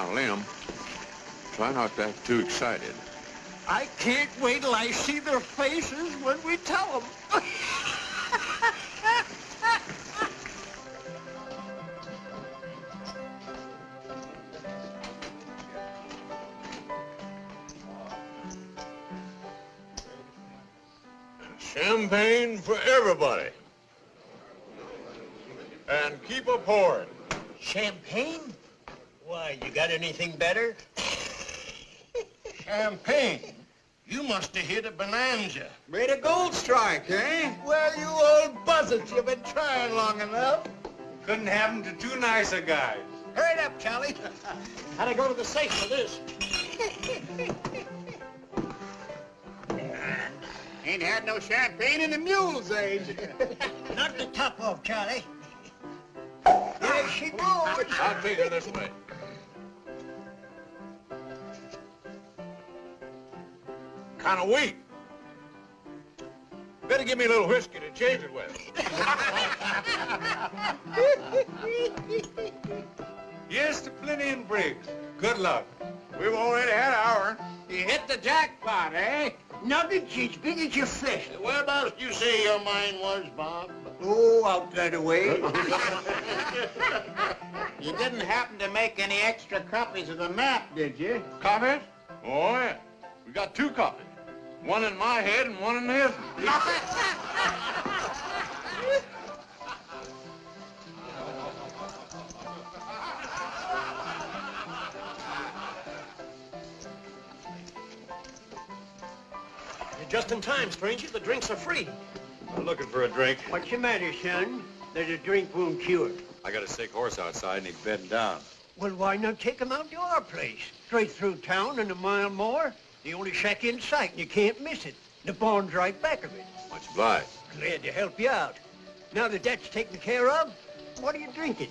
down a limb. Try not to act too excited. I can't wait till I see their faces when we tell them. Champagne for everybody. And keep a pouring. Champagne? Why, you got anything better? Champagne? You must have hit a bonanza. Made a gold strike, eh? Well, you old buzzards, you've been trying long enough. Couldn't happen to two nicer guys. Hurry it up, Charlie. Had to go to the safe for this. Ain't had no champagne in the mule's age. Knock the top off, Charlie. There she goes. I'll take her this way. Kind of weak. Better give me a little whiskey to change it with. Here's to Plenty and Briggs. Good luck. We've already had ours. You hit the jackpot, eh? Nuggets as big as your fist. Whereabouts do you say your mine was, Bob? Oh, out that way. You didn't happen to make any extra copies of the map, did you? Copies? Oh, yeah. We got 2 copies. One in my head and one in his. You're just in time, stranger. The drinks are free. I'm looking for a drink. What's the matter, son? There's a drink won't cure. I got a sick horse outside and he's bedding down. Well, why not take him out to our place? Straight through town and a mile more. The only shack in sight, and you can't miss it. The barn's right back of it. Much obliged. Glad to help you out. Now that that's taken care of, what are you drinking?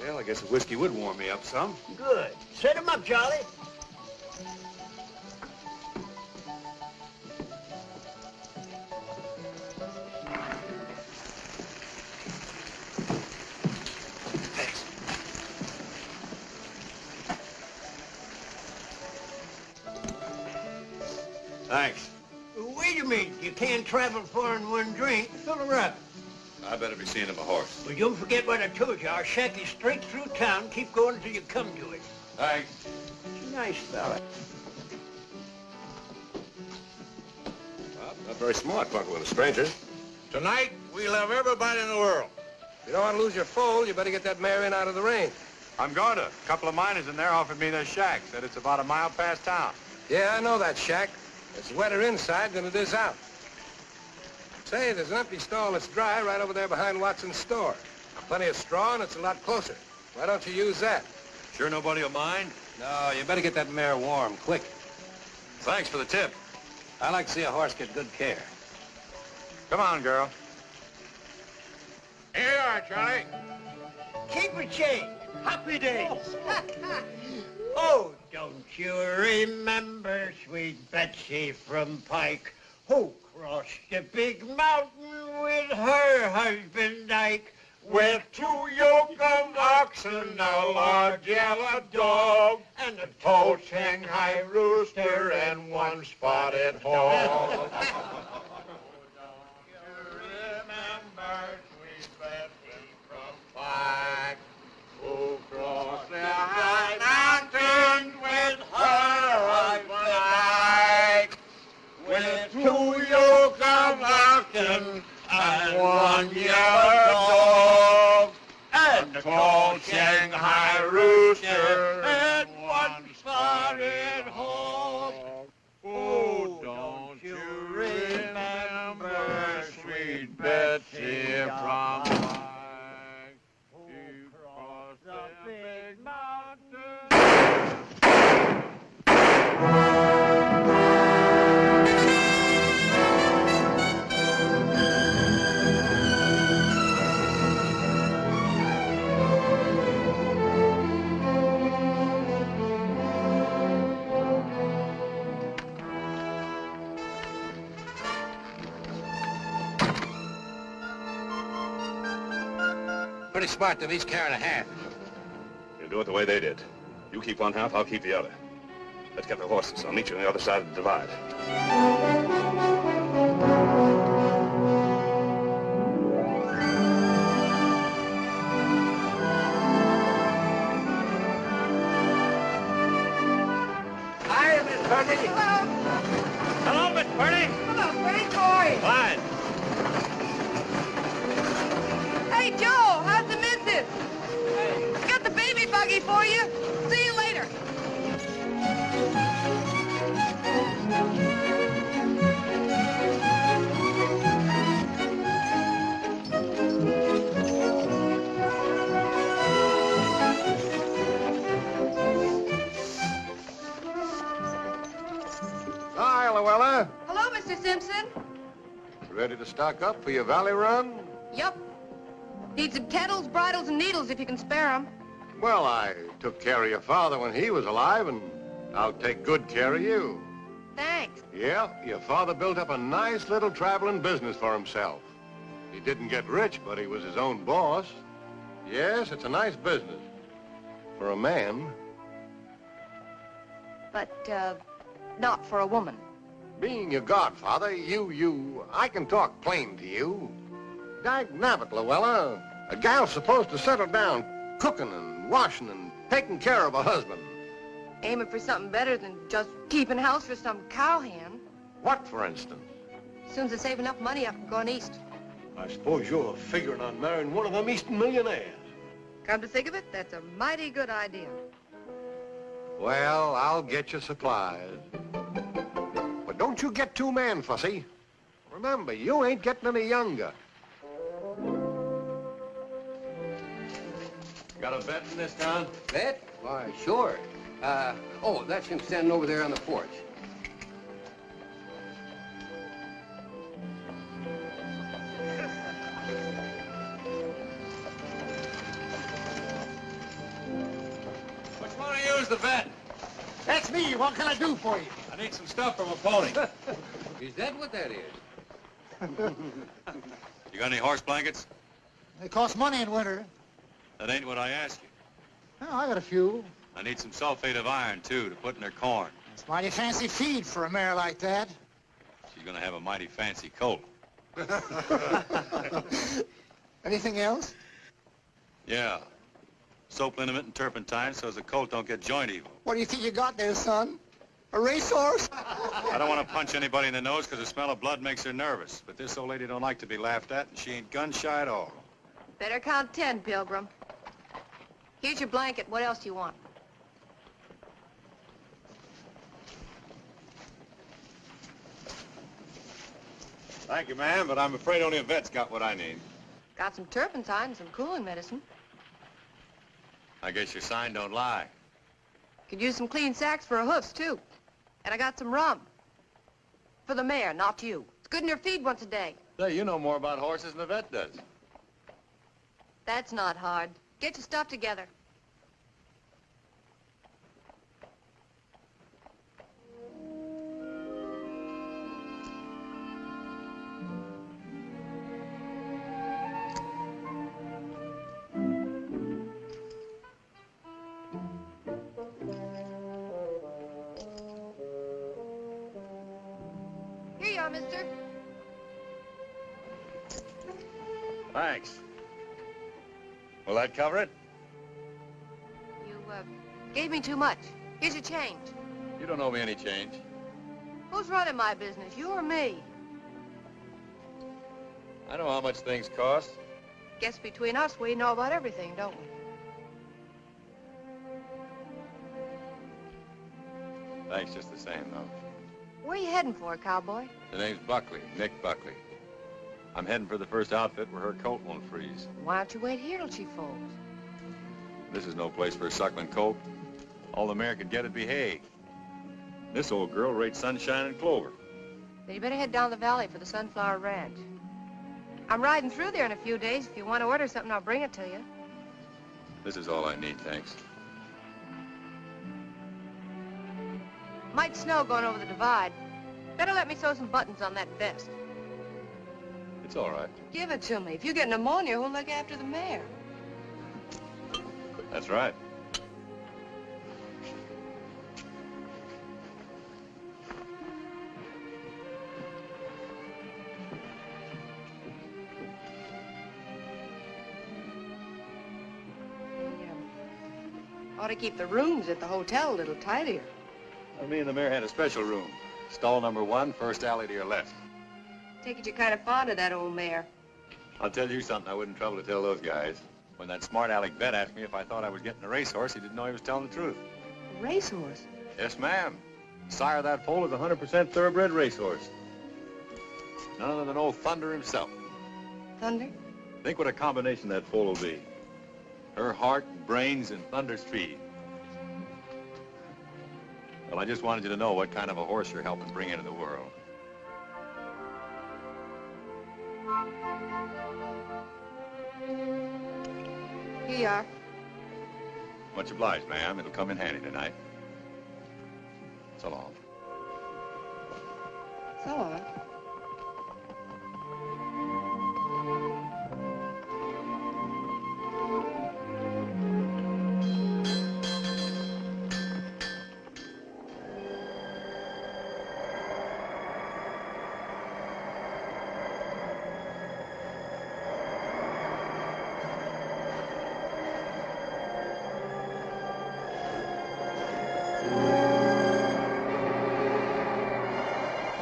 Well, I guess a whiskey would warm me up some. Good. Set him up, Charlie. Thanks. Wait a minute. You can't travel far in one drink. Fill her up. I better be seeing him a horse. Well, don't forget what I told you. Our shack is straight through town. Keep going until you come to it. Thanks. He's a nice fella. Well, not very smart fucking with a stranger. Tonight, we love everybody in the world. If you don't want to lose your foal, you better get that mare in out of the rain. I'm going to. A couple of miners in there offered me their shack. Said it's about a mile past town. Yeah, I know that shack. It's wetter inside than it is out. Say, there's an empty stall that's dry right over there behind Watson's store. Plenty of straw, and it's a lot closer. Why don't you use that? Sure nobody will mind? No, you better get that mare warm, quick. Thanks for the tip. I like to see a horse get good care. Come on, girl. Here you are, Charlie. Keep a change. Happy days. Oh, don't you remember sweet Betsy from Pike, who crossed the big mountain with her husband Ike, with 2 yoke of oxen, a large yellow dog, and a tall Shanghai rooster, and 1 spotted hog. Remember sweet Betsy from Pike, who crossed the high mountain with her husband Ike, with 2 yoke of oxen and 1 yellow dog, and a tall Shanghai rooster and 1 spotted hog. Oh, don't you remember sweet Betsy from Pike, who crossed the big mountain? Pretty smart to at least care and a half. You do it the way they did. You keep one half, I'll keep the other. Let's get the horses. I'll meet you on the other side of the divide. Hi, Miss Purdy. Hello. Hello, Miss Purdy. Hello, pretty boy. Fine. Hey, Joe, how's the missus? Got the baby buggy for you. See you later. Hi, Luella. Hello, Mr. Simpson. Ready to stock up for your valley run? Yup. Need some kettles, bridles, and needles if you can spare 'em. Well, I took care of your father when he was alive, and I'll take good care of you. Thanks. Yeah, your father built up a nice little traveling business for himself. He didn't get rich, but he was his own boss. Yes, it's a nice business. For a man. But, not for a woman. Being your godfather, I can talk plain to you. Dagnabbit, Luella. A gal's supposed to settle down cooking and washing and taking care of a husband. Aiming for something better than just keeping house for some cowhand. What, for instance? As soon as I save enough money, I'm going east. I suppose you're figuring on marrying one of them Eastern millionaires. Come to think of it, that's a mighty good idea. Well, I'll get you supplies. But don't you get too man-fussy. Remember, you ain't getting any younger. Got a vet in this town? Vet? Why, sure. Oh, that's him standing over there on the porch. Which one of you is the vet? That's me. What can I do for you? I need some stuff from a pony. Is that what that is? You got any horse blankets? They cost money in winter. That ain't what I asked you. Oh, I got a few. I need some sulfate of iron, too, to put in their corn. It's mighty fancy feed for a mare like that. She's gonna have a mighty fancy colt. Anything else? Yeah. Soap liniment and turpentine so as the colt don't get joint evil. What do you think you got there, son? A racehorse? I don't want to punch anybody in the nose because the smell of blood makes her nervous. But this old lady don't like to be laughed at, and she ain't gun-shy at all. Better count 10, Pilgrim. Here's your blanket. What else do you want? Thank you, ma'am, but I'm afraid only a vet's got what I need. Got some turpentine and some cooling medicine. I guess your sign don't lie. Could use some clean sacks for her hoofs, too. And I got some rum. For the mare, not you. It's good in her feed once a day. Say, you know more about horses than the vet does. That's not hard. Get your stuff together. Here you are, mister. Thanks. Will that cover it? You, gave me too much. Here's your change. You don't owe me any change. Who's running my business, you or me? I know how much things cost. Guess between us, we know about everything, don't we? Thanks just the same, though. Where are you heading for, cowboy? The name's Buckley, Nick Buckley. I'm heading for the first outfit where her colt won't freeze. Why don't you wait here till she folds? This is no place for a suckling colt. All the mare could get would be hay. This old girl rates sunshine and clover. Then you better head down the valley for the Sunflower Ranch. I'm riding through there in a few days. If you want to order something, I'll bring it to you. This is all I need, thanks. Might snow going over the divide. Better let me sew some buttons on that vest. It's all right. Give it to me. If you get pneumonia, who'll look after the mare? That's right. Ought to keep the rooms at the hotel a little tidier. Well, me and the mayor had a special room. Stall number 1, first alley to your left. Take it you're kind of fond of that old mare. I'll tell you something I wouldn't trouble to tell those guys. When that smart aleck vet asked me if I thought I was getting a racehorse, he didn't know he was telling the truth. A racehorse? Yes, ma'am. Sire of that foal is a 100% thoroughbred racehorse. None other than old Thunder himself. Thunder? Think what a combination that foal will be. Her heart, brains, and Thunder's speed. Well, I just wanted you to know what kind of a horse you're helping bring into the world. Here you are. Much obliged, ma'am. It'll come in handy tonight. So long. So long.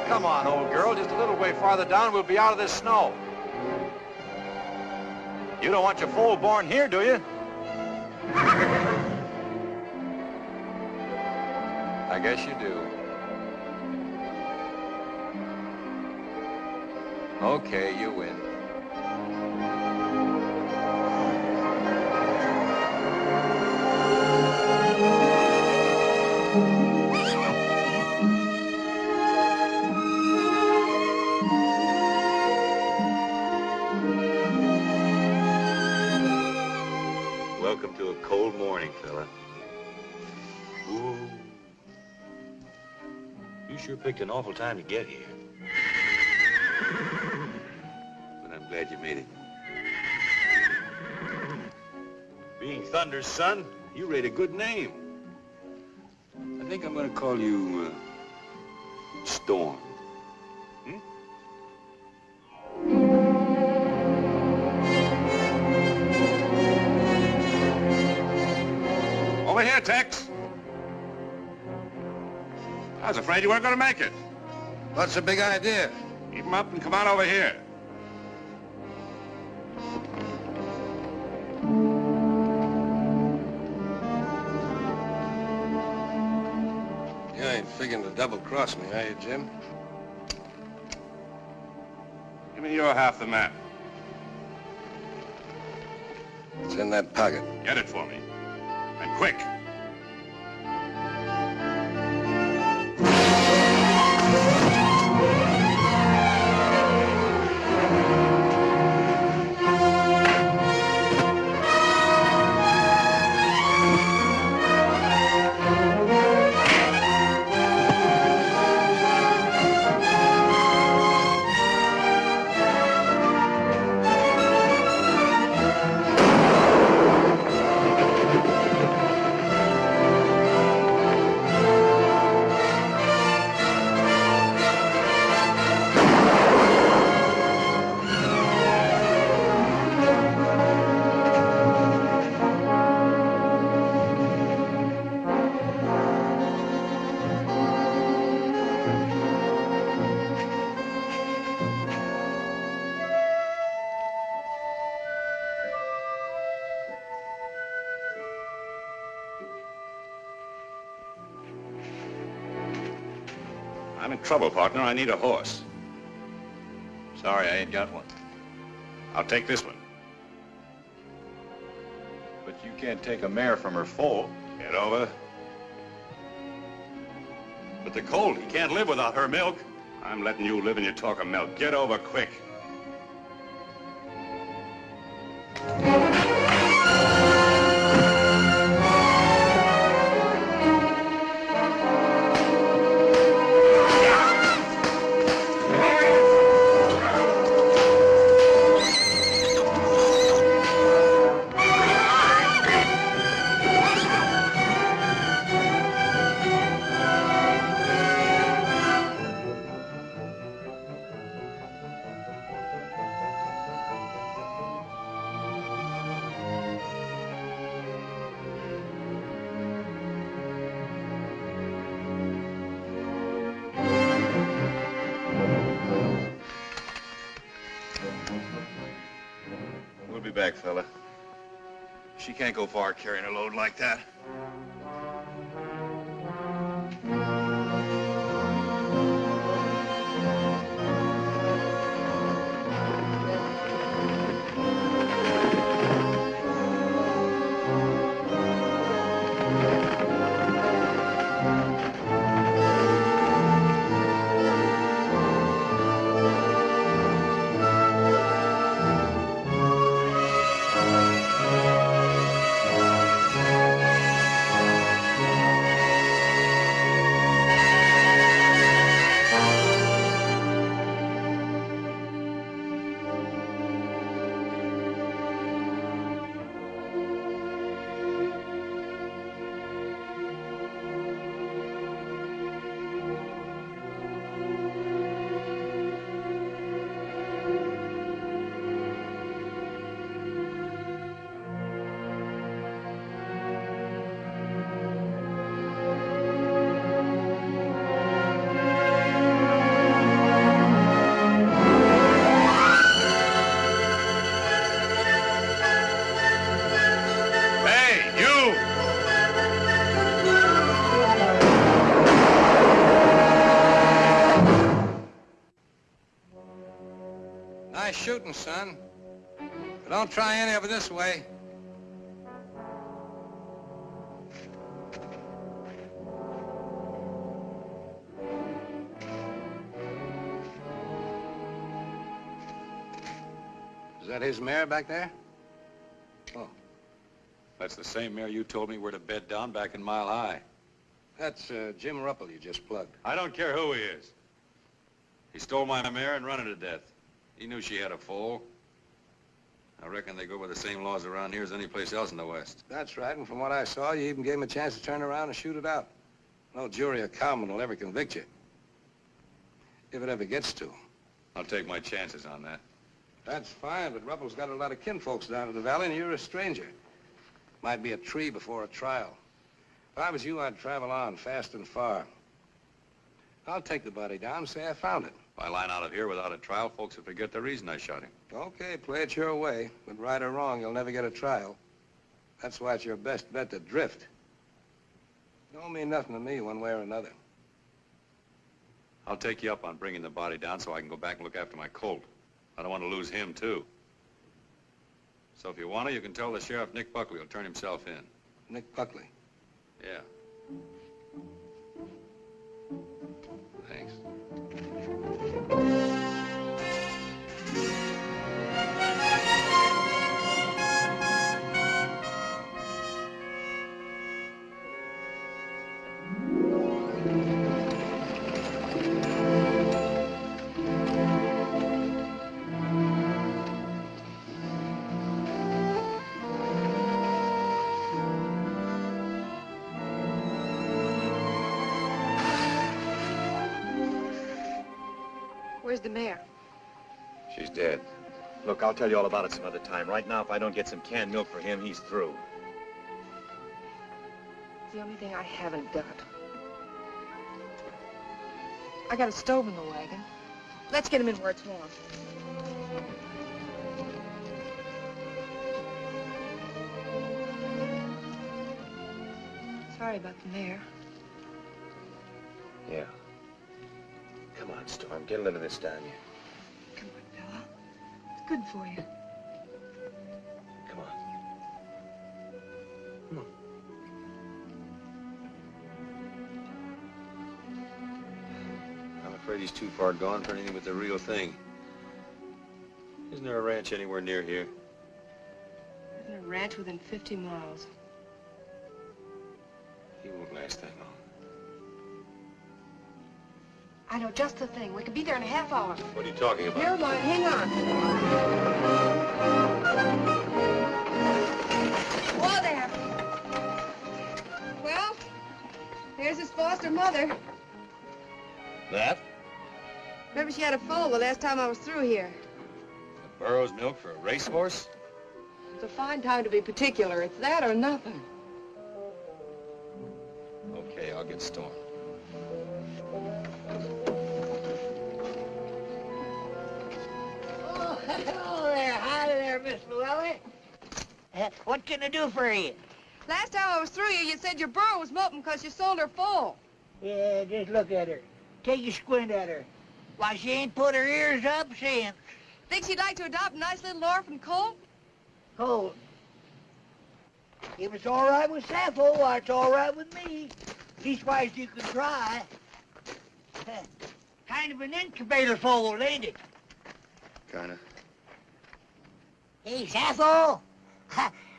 Come on, old girl. Just a little way farther down, we'll be out of this snow. You don't want your foal born here, do you? I guess you do. Okay, you win. Welcome to a cold morning, fella. Ooh. You sure picked an awful time to get here. But I'm glad you made it. Being Thunder's son, you rate a good name. I think I'm gonna call you, Storm. Over here, Tex. I was afraid you weren't going to make it. What's the big idea? Keep him up and come on over here. You ain't figuring to double-cross me, are you, Jim? Give me your half the map. It's in that pocket. Get it for me. And quick. I'm in trouble, partner. I need a horse. Sorry, I ain't got one. I'll take this one. But you can't take a mare from her foal. Get over. But the colt, he can't live without her milk. I'm letting you live and you talk of milk. Get over quick. be back, fella. She can't go far carrying a load like that. Nice shooting, son. But don't try any of it this way. Is that his mare back there? Oh. That's the same mare you told me where to bed down back in Mile High. That's Jim Ruppel you just plugged. I don't care who he is. He stole my mare and run her to death. He knew she had a foal. I reckon they go by the same laws around here as any place else in the West. That's right, and from what I saw, you even gave him a chance to turn around and shoot it out. No jury or cowman will ever convict you. If it ever gets to him. I'll take my chances on that. That's fine, but Ruppel's got a lot of kinfolks down in the valley, and you're a stranger. Might be a tree before a trial. If I was you, I'd travel on, fast and far. I'll take the body down and say I found it. If I line out of here without a trial, folks will forget the reason I shot him. Okay, play it your way, but right or wrong, you'll never get a trial. That's why it's your best bet to drift. Don't mean nothing to me one way or another. I'll take you up on bringing the body down so I can go back and look after my colt. I don't want to lose him, too. So if you want to, you can tell the sheriff Nick Buckley will turn himself in. Nick Buckley? Yeah. Thanks. Where's the mare? She's dead. Look, I'll tell you all about it some other time. Right now, if I don't get some canned milk for him, he's through. It's the only thing I haven't got. I got a stove in the wagon. Let's get him in where it's warm. Sorry about the mare. Yeah. Come on, Storm. Get a little of this down you. Come on, Bella. It's good for you. Come on. Come on. I'm afraid he's too far gone for anything but the real thing. Isn't there a ranch anywhere near here? There's a ranch within 50 miles. He won't last that long. I know just the thing. We could be there in a half hour. What are you talking about? Never mind. Hang on. Whoa there. Well, there's his foster mother. That? Remember she had a foal the last time I was through here. A burro's milk for a racehorse? It's a fine time to be particular. It's that or nothing. Okay, I'll get Storm. Oh, hello there. Howdy there, Miss Llewellyn. What can I do for you? Last time I was through you said your burro was moping because you sold her full. Yeah, just look at her. Take a squint at her. Why, she ain't put her ears up since. Think she'd like to adopt a nice little orphan colt? Colt. If it's all right with Sappho, why, it's all right with me. Leastwise, you can try. Kind of an incubator foal, ain't it? Kinda. Hey, Sappho,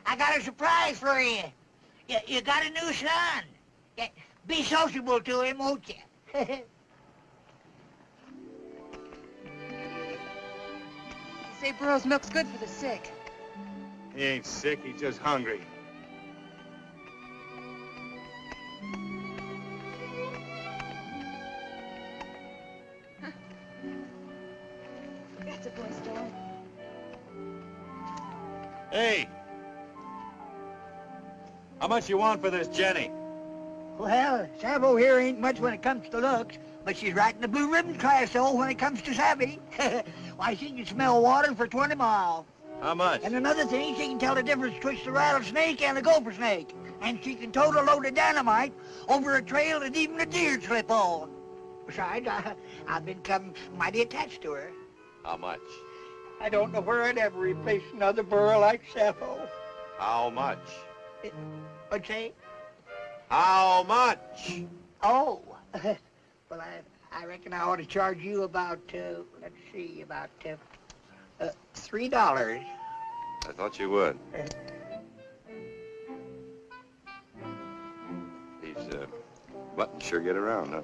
I got a surprise for you. You got a new son. Yeah, be sociable to him, won't you? They say burro's milk's good for the sick. He ain't sick, he's just hungry. That's a boy, Storm. Hey! How much you want for this Jenny? Well, Sappho here ain't much when it comes to looks, but she's right in the blue ribbon class, though, when it comes to savvy. Why, she can smell water for 20 miles. How much? And another thing, she can tell the difference between the rattlesnake and the gopher snake. And she can tote a load of dynamite over a trail that even a deer slip on. Besides, I've become mighty attached to her. How much? I don't know where I'd ever replace another burro like Sappho. How much? What'd you say? How much? Oh, well, I reckon I ought to charge you about, let's see, about $3. I thought you would. These buttons sure get around, huh?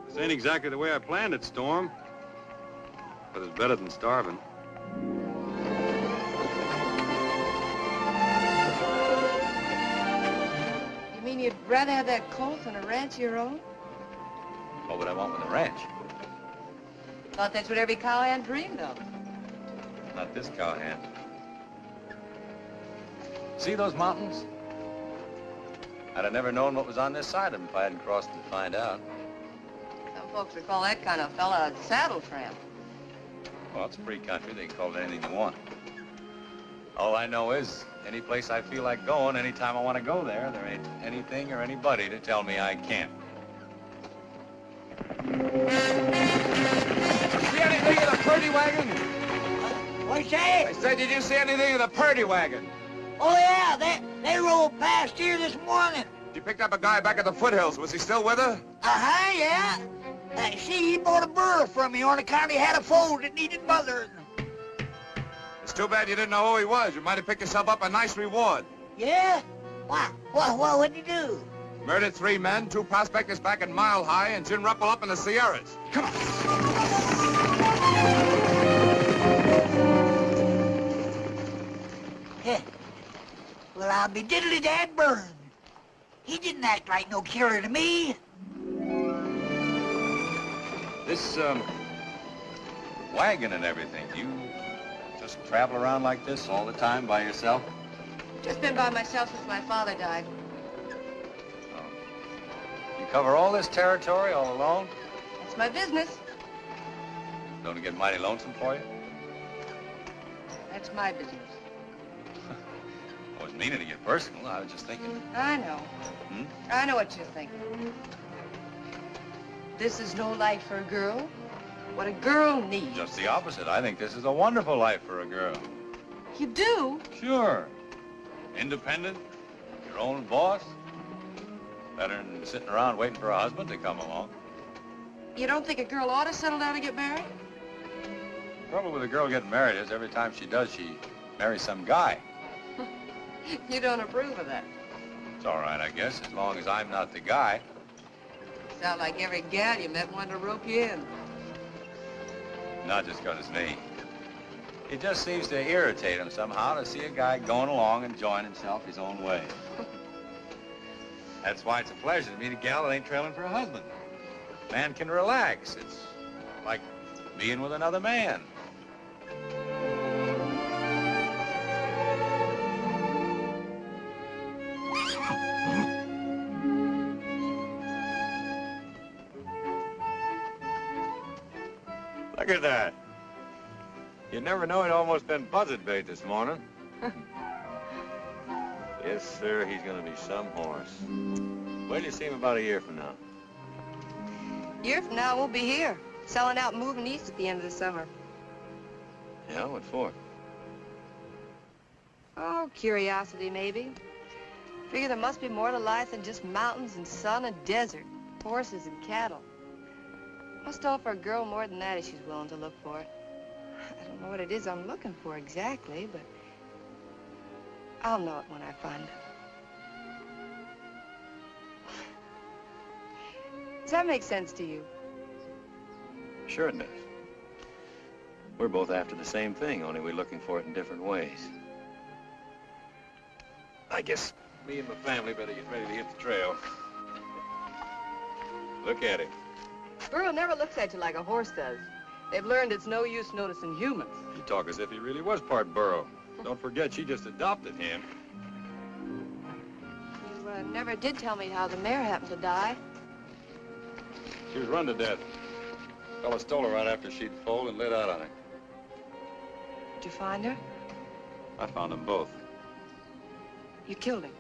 This ain't exactly the way I planned it, Storm. But it's better than starving. You mean you'd rather have that colt than a ranch of your own? What would I want with a ranch? Thought that's what every cowhand dreamed of. Not this cowhand. See those mountains? I'd have never known what was on this side of them if I hadn't crossed them to find out. Some folks would call that kind of fella a saddle tramp. Well, it's free country. They can call it anything they want. All I know is, any place I feel like going, anytime I want to go there, there ain't anything or anybody to tell me I can't. See anything of the Purdy wagon? What'd you say? I said, did you see anything of the Purdy wagon? Oh, yeah, they rolled past here this morning. You picked up a guy back at the foothills. Was he still with her? Uh-huh, yeah. See, he bought a burro from me on account he had a foal that needed mothering. It's too bad you didn't know who he was. You might have picked yourself up a nice reward. Yeah? What'd you do? Murdered 3 men, 2 prospectors back in Mile High, and Jim Ruppel up in the Sierras. Come on. Well, I'll be diddly-dad burned. He didn't act like no killer to me. This, wagon and everything, you just travel around like this all the time by yourself? Just been by myself since my father died. You cover all this territory all alone? That's my business. Don't it get mighty lonesome for you? That's my business. I wasn't meaning to get personal. I was just thinking. I know. Hmm? I know what you're thinking. This is no life for a girl. What a girl needs. Just the opposite. I think this is a wonderful life for a girl. You do? Sure. Independent, your own boss. Better than sitting around waiting for a husband to come along. You don't think a girl ought to settle down and get married? The trouble with a girl getting married is every time she does, she marries some guy. You don't approve of that. It's all right, I guess, as long as I'm not the guy. Sound like every gal you met wanted to rope you in. Not just 'cause it's me. It just seems to irritate him somehow to see a guy going along enjoying himself his own way. That's why it's a pleasure to meet a gal that ain't trailing for a husband. Man can relax. It's like being with another man. Look at that. You never know, he'd almost been buzzard bait this morning. Yes, sir, he's gonna be some horse. Wait till you see him about a year from now. A year from now, we'll be here, selling out and moving east at the end of the summer. Yeah, what for? Oh, curiosity, maybe. Figure there must be more to life than just mountains and sun and desert, horses and cattle. Must offer a girl more than that if she's willing to look for it. I don't know what it is I'm looking for exactly, but I'll know it when I find it. Does that make sense to you? Sure it does. We're both after the same thing, only we're looking for it in different ways. I guess me and my family better get ready to hit the trail. Look at him. Burro never looks at you like a horse does. They've learned it's no use noticing humans. You talk as if he really was part burro. Don't forget, she just adopted him. You never did tell me how the mare happened to die. She was run to death. Fella stole her right after she'd foaled and lit out on her. Did you find her? I found them both. You killed him.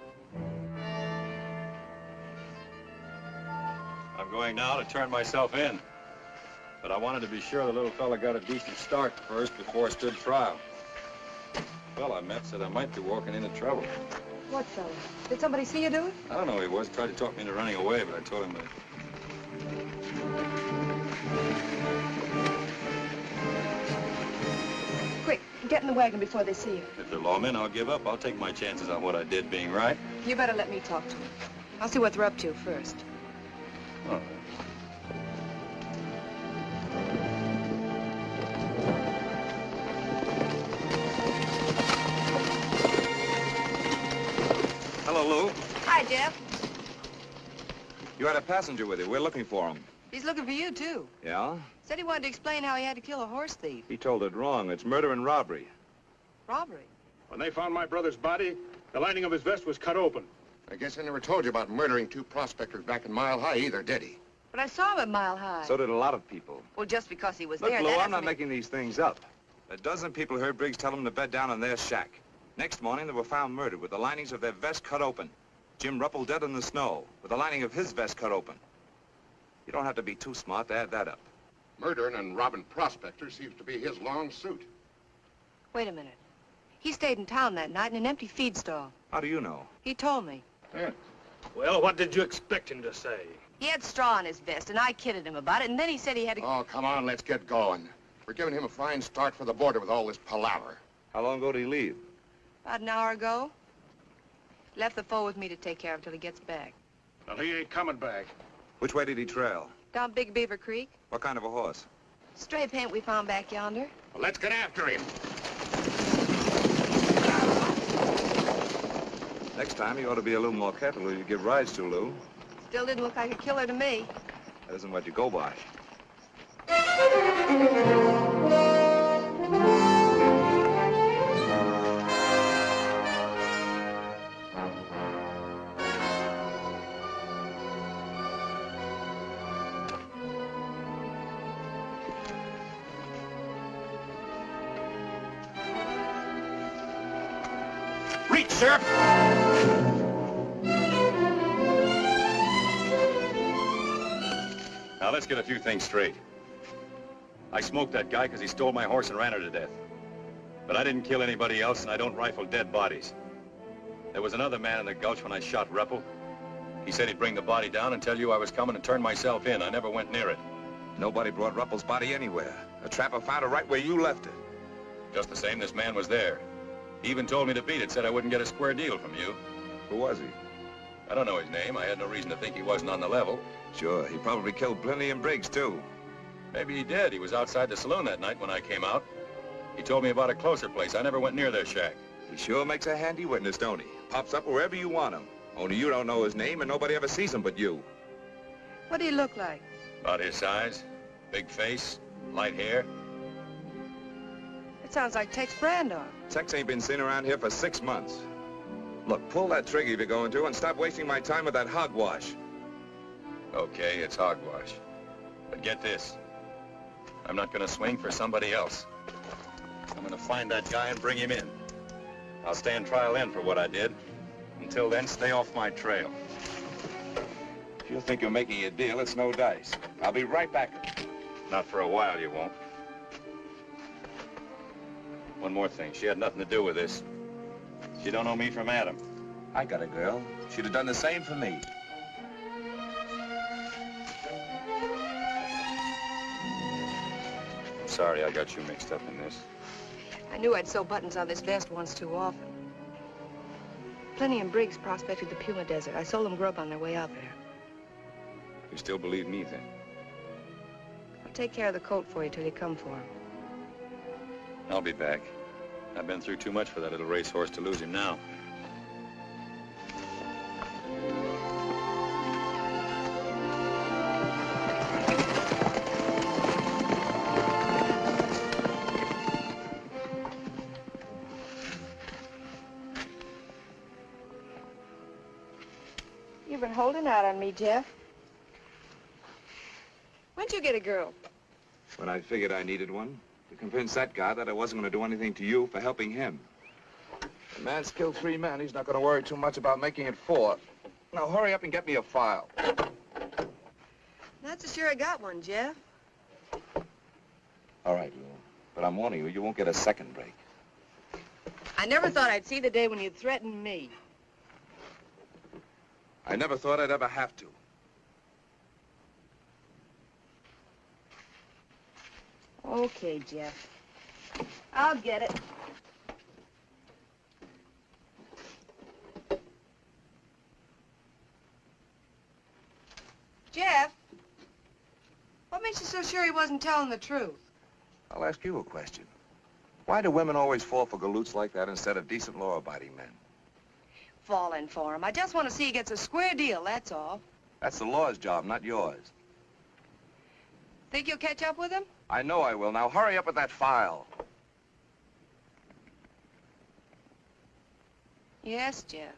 I'm going now to turn myself in. But I wanted to be sure the little fella got a decent start first before I stood trial. The fella I met said I might be walking into trouble. What fella? Did somebody see you do it? I don't know who he was. Tried to talk me into running away, but I told him that. Quick, get in the wagon before they see you. If they're lawmen, I'll give up. I'll take my chances on what I did being right. You better let me talk to them. I'll see what they're up to first. Oh. Hello, Lou. Hi, Jeff. You had a passenger with you. We're looking for him. He's looking for you, too. Yeah? Said he wanted to explain how he had to kill a horse thief. He told it wrong. It's murder and robbery. Robbery? When they found my brother's body, the lining of his vest was cut open. I guess I never told you about murdering two prospectors back in Mile High either, did he? But I saw him at Mile High. So did a lot of people. Well, just because he was Look, there, Lou, that I'm not doesn't making these things up. A dozen people heard Briggs tell them to bed down in their shack. Next morning, they were found murdered with the linings of their vest cut open. Jim Ruppel dead in the snow, with the lining of his vest cut open. You don't have to be too smart to add that up. Murdering and robbing prospectors seems to be his long suit. Wait a minute. He stayed in town that night in an empty feed stall. How do you know? He told me. Yeah. Well, what did you expect him to say? He had straw in his vest, and I kidded him about it, and then he said he had to... Oh, come on, let's get going. We're giving him a fine start for the border with all this palaver. How long ago did he leave? About an hour ago. Left the foal with me to take care of till he gets back. Well, he ain't coming back. Which way did he trail? Down Big Beaver Creek. What kind of a horse? Stray paint we found back yonder. Well, let's get after him. Next time, you ought to be a little more careful who you give rides to, Lou. Still didn't look like a killer to me. That isn't what you go by. Reach, sir! Now, let's get a few things straight. I smoked that guy because he stole my horse and ran her to death. But I didn't kill anybody else, and I don't rifle dead bodies. There was another man in the gulch when I shot Ruppel. He said he'd bring the body down and tell you I was coming and turn myself in. I never went near it. Nobody brought Ruppel's body anywhere. A trapper found it right where you left it. Just the same, this man was there. He even told me to beat it, said I wouldn't get a square deal from you. Who was he? I don't know his name. I had no reason to think he wasn't on the level. Sure, he probably killed Plenty and Briggs, too. Maybe he did. He was outside the saloon that night when I came out. He told me about a closer place. I never went near their shack. He sure makes a handy witness, don't he? Pops up wherever you want him. Only you don't know his name and nobody ever sees him but you. What do he look like? About his size. Big face, light hair. It sounds like Tex Brandon. Tex ain't been seen around here for 6 months. Look, pull that trigger if you're going to and stop wasting my time with that hogwash. Okay, it's hogwash. But get this. I'm not gonna swing for somebody else. I'm gonna find that guy and bring him in. I'll stand trial in for what I did. Until then, stay off my trail. If you think you're making a deal, it's no dice. I'll be right back. Not for a while, you won't. One more thing. She had nothing to do with this. She don't know me from Adam. I got a girl. She'd have done the same for me. I'm sorry I got you mixed up in this. I knew I'd sew buttons on this vest once too often. Plenty and Briggs prospected the Puma Desert. I sold them grub on their way out there. You still believe me, then? I'll take care of the coat for you till you come for him. I'll be back. I've been through too much for that little racehorse to lose him now. You've been holding out on me, Jeff. When'd you get a girl? When I figured I needed one, to convince that guy that I wasn't going to do anything to you for helping him. A man's killed 3 men. He's not going to worry too much about making it 4. Now, hurry up and get me a file. Not so sure I got one, Jeff. All right, Lou. But I'm warning you, you won't get a second break. I never thought I'd see the day when you'd threaten me. I never thought I'd ever have to. Okay, Jeff. I'll get it. Jeff, what makes you so sure he wasn't telling the truth? I'll ask you a question. Why do women always fall for galoots like that instead of decent law-abiding men? Falling for him. I just want to see he gets a square deal, that's all. That's the law's job, not yours. Think you'll catch up with him? I know I will. Now hurry up with that file. Yes, Jeff.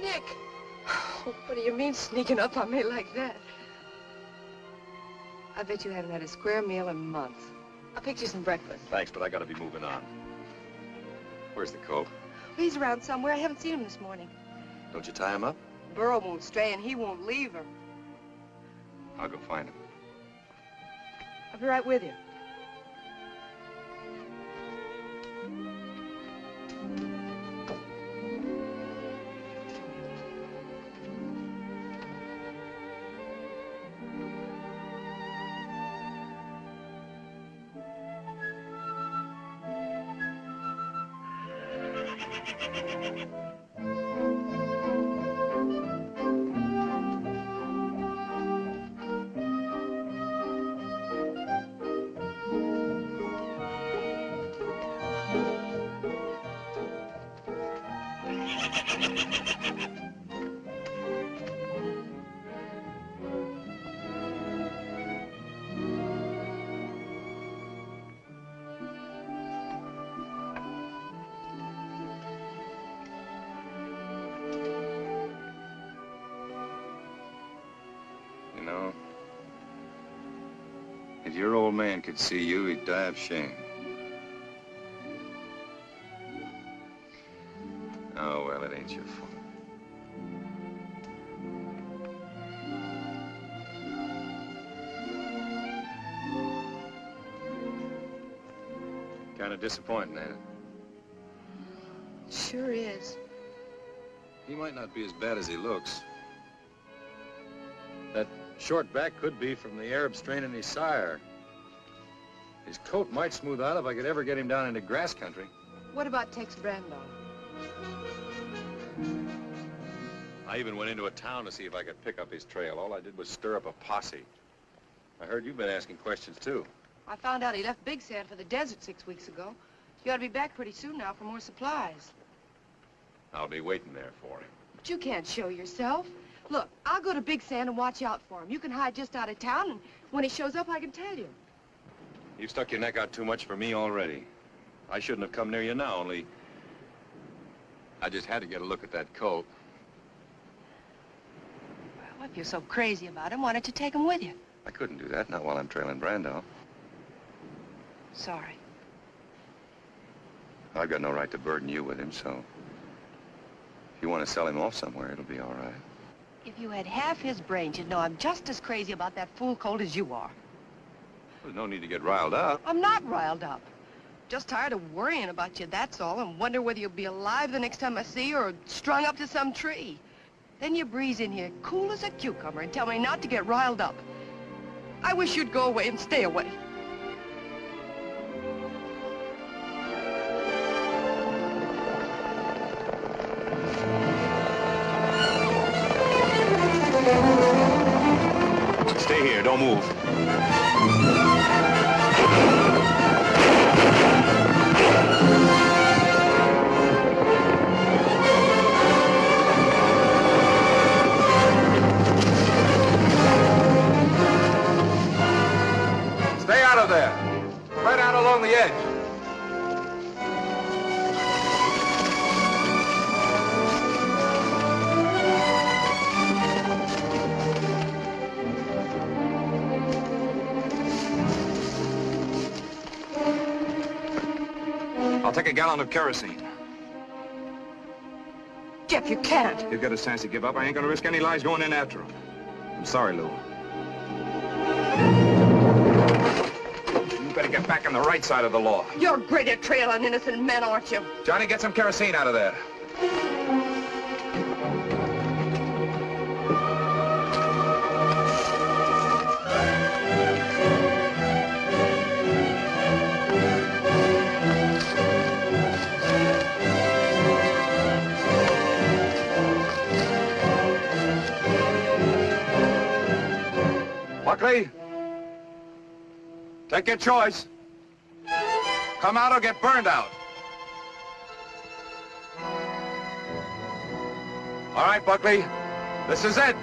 Nick! Oh, what do you mean sneaking up on me like that? I bet you haven't had a square meal in months. I'll pick you some breakfast. Thanks, but I gotta be moving on. Where's the colt? He's around somewhere. I haven't seen him this morning. Don't you tie him up? Burro won't stray and he won't leave her. I'll go find him. I'll be right with you. You know, if your old man could see you, he'd die of shame. Oh, well, it ain't your fault. Kind of disappointing, ain't it? Sure is. He might not be as bad as he looks. That short back could be from the Arab strain in his sire. His coat might smooth out if I could ever get him down into grass country. What about Tex Brando? I even went into a town to see if I could pick up his trail. All I did was stir up a posse. I heard you've been asking questions, too. I found out he left Big Sand for the desert 6 weeks ago. You ought to be back pretty soon now for more supplies. I'll be waiting there for him. But you can't show yourself. Look, I'll go to Big Sand and watch out for him. You can hide just out of town, and when he shows up, I can tell you. You've stuck your neck out too much for me already. I shouldn't have come near you now, only I just had to get a look at that coat. Well, if you're so crazy about him, why don't you take him with you? I couldn't do that, not while I'm trailing Brando. Sorry. I've got no right to burden you with him, so if you want to sell him off somewhere, it'll be all right. If you had half his brains, you'd know I'm just as crazy about that fool colt as you are. There's no need to get riled up. I'm not riled up. Just tired of worrying about you, that's all, and wonder whether you'll be alive the next time I see you or strung up to some tree. Then you breeze in here, cool as a cucumber, and tell me not to get riled up. I wish you'd go away and stay away. Stay here, don't move. Stay out of there. Right out along the edge. I'll take a gallon of kerosene. Jeff, you can't. He'll get a chance to give up. I ain't gonna risk any lives going in after him. I'm sorry, Lou. You better get back on the right side of the law. You're great at trailing innocent men, aren't you? Johnny, get some kerosene out of there. Buckley, take your choice. Come out or get burned out. All right, Buckley, this is it.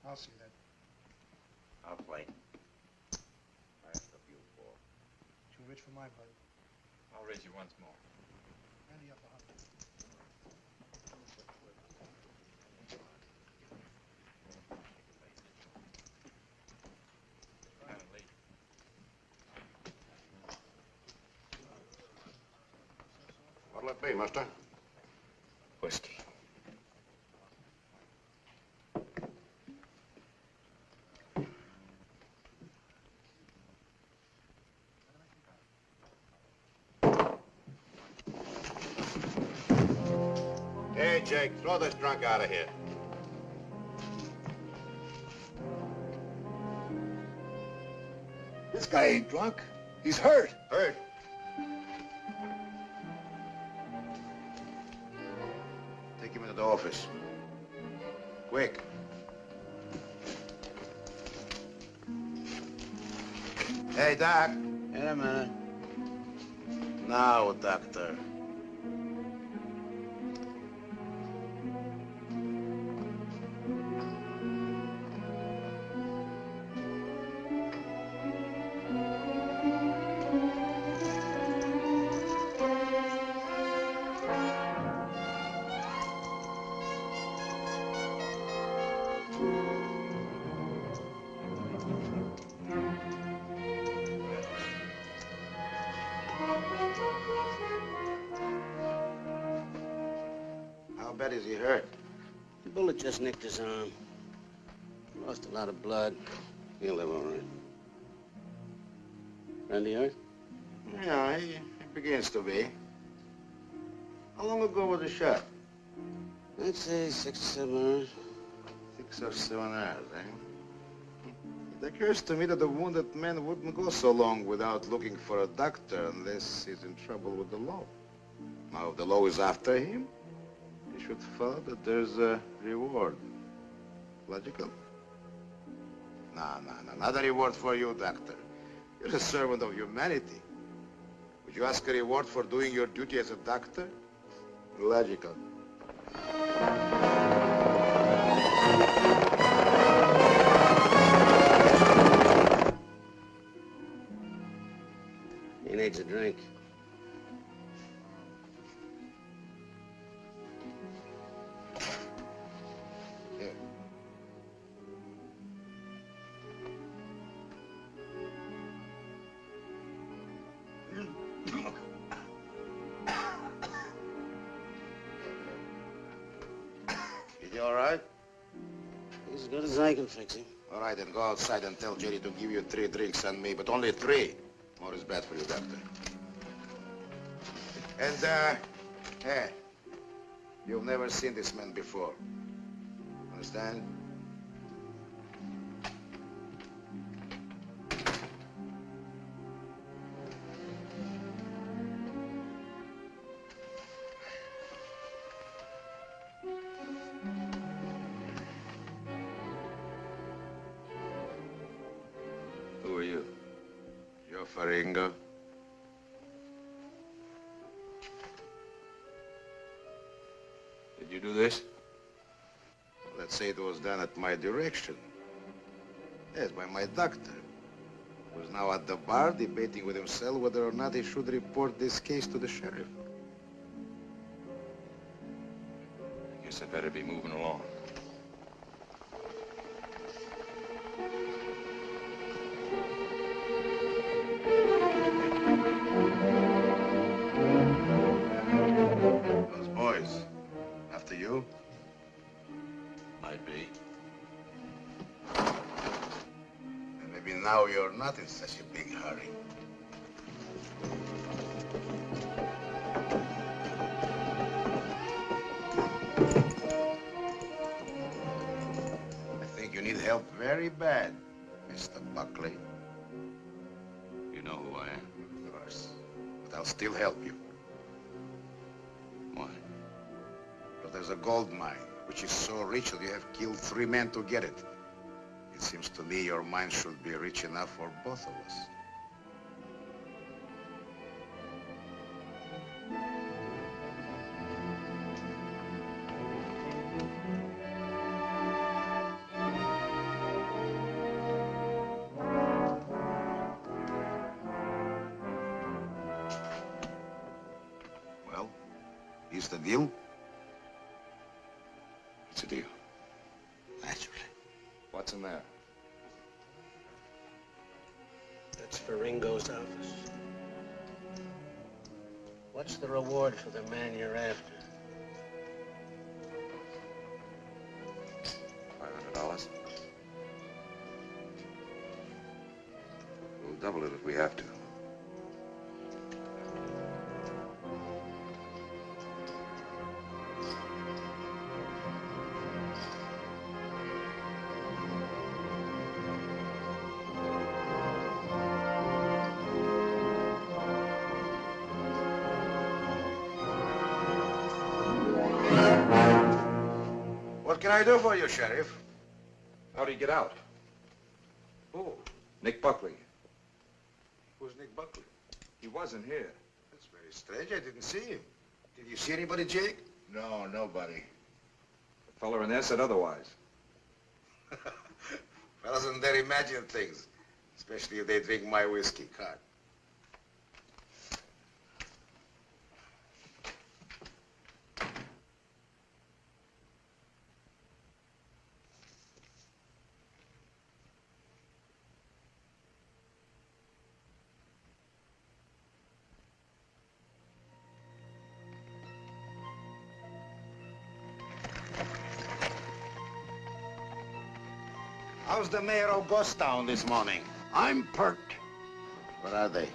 I'll see that. I'll play. Too rich for my blood. I'll raise you once more. Handy up 100. What'll it be, mister? Whiskey. Hey, Jake, throw this drunk out of here. This guy ain't drunk. He's hurt. Hurt? Take him into the office. Quick. Hey, Doc. In a minute. Now, doctor. How bad is he hurt? The bullet just nicked his arm. Lost a lot of blood. He'll live all right. Friend of yours? Yeah, he begins to be. How long ago was the shot? I'd say 6 or 7 hours. 6 or 7 hours, eh? It occurs to me that the wounded man wouldn't go so long without looking for a doctor unless he's in trouble with the law. Now, if the law is after him, he should follow that there's a reward. Logical? No, not a reward for you, doctor. You're a servant of humanity. Would you ask a reward for doing your duty as a doctor? Logical. He needs a drink. Here. Is he all right? He's as good as I can fix him. All right, then go outside and tell Jerry to give you 3 drinks on me, but only 3. More is bad for you, doctor. And, hey, you've never seen this man before. Understand? Who are you? Joe Faringo. Did you do this? Let's say it was done at my direction. Yes, by my doctor, who's now at the bar debating with himself whether or not he should report this case to the sheriff. I guess I better be moving along. Those boys, after you? Might be. And maybe now you're not in such a big hurry. I think you need help very bad, Mr. Buckley. You know who I am? Of course. But I'll still help you. Why? Because there's a gold mine, which is so rich that you have killed 3 men to get it. It seems to me your mine should be rich enough for both of us. It's the deal? It's a deal. Naturally. What's in there? That's for Ringo's office. What's the reward for the man you're after? $500. We'll double it if we have to. What can I do for you, Sheriff? How do you get out? Who? Nick Buckley. Who's Nick Buckley? He wasn't here. That's very strange. I didn't see him. Did you see anybody, Jake? No, nobody. The fella in there said otherwise. Fellas in there imagine things, especially if they drink my whiskey. Cut. How's the mayor of Ghostown this morning? I'm perked. Where are they?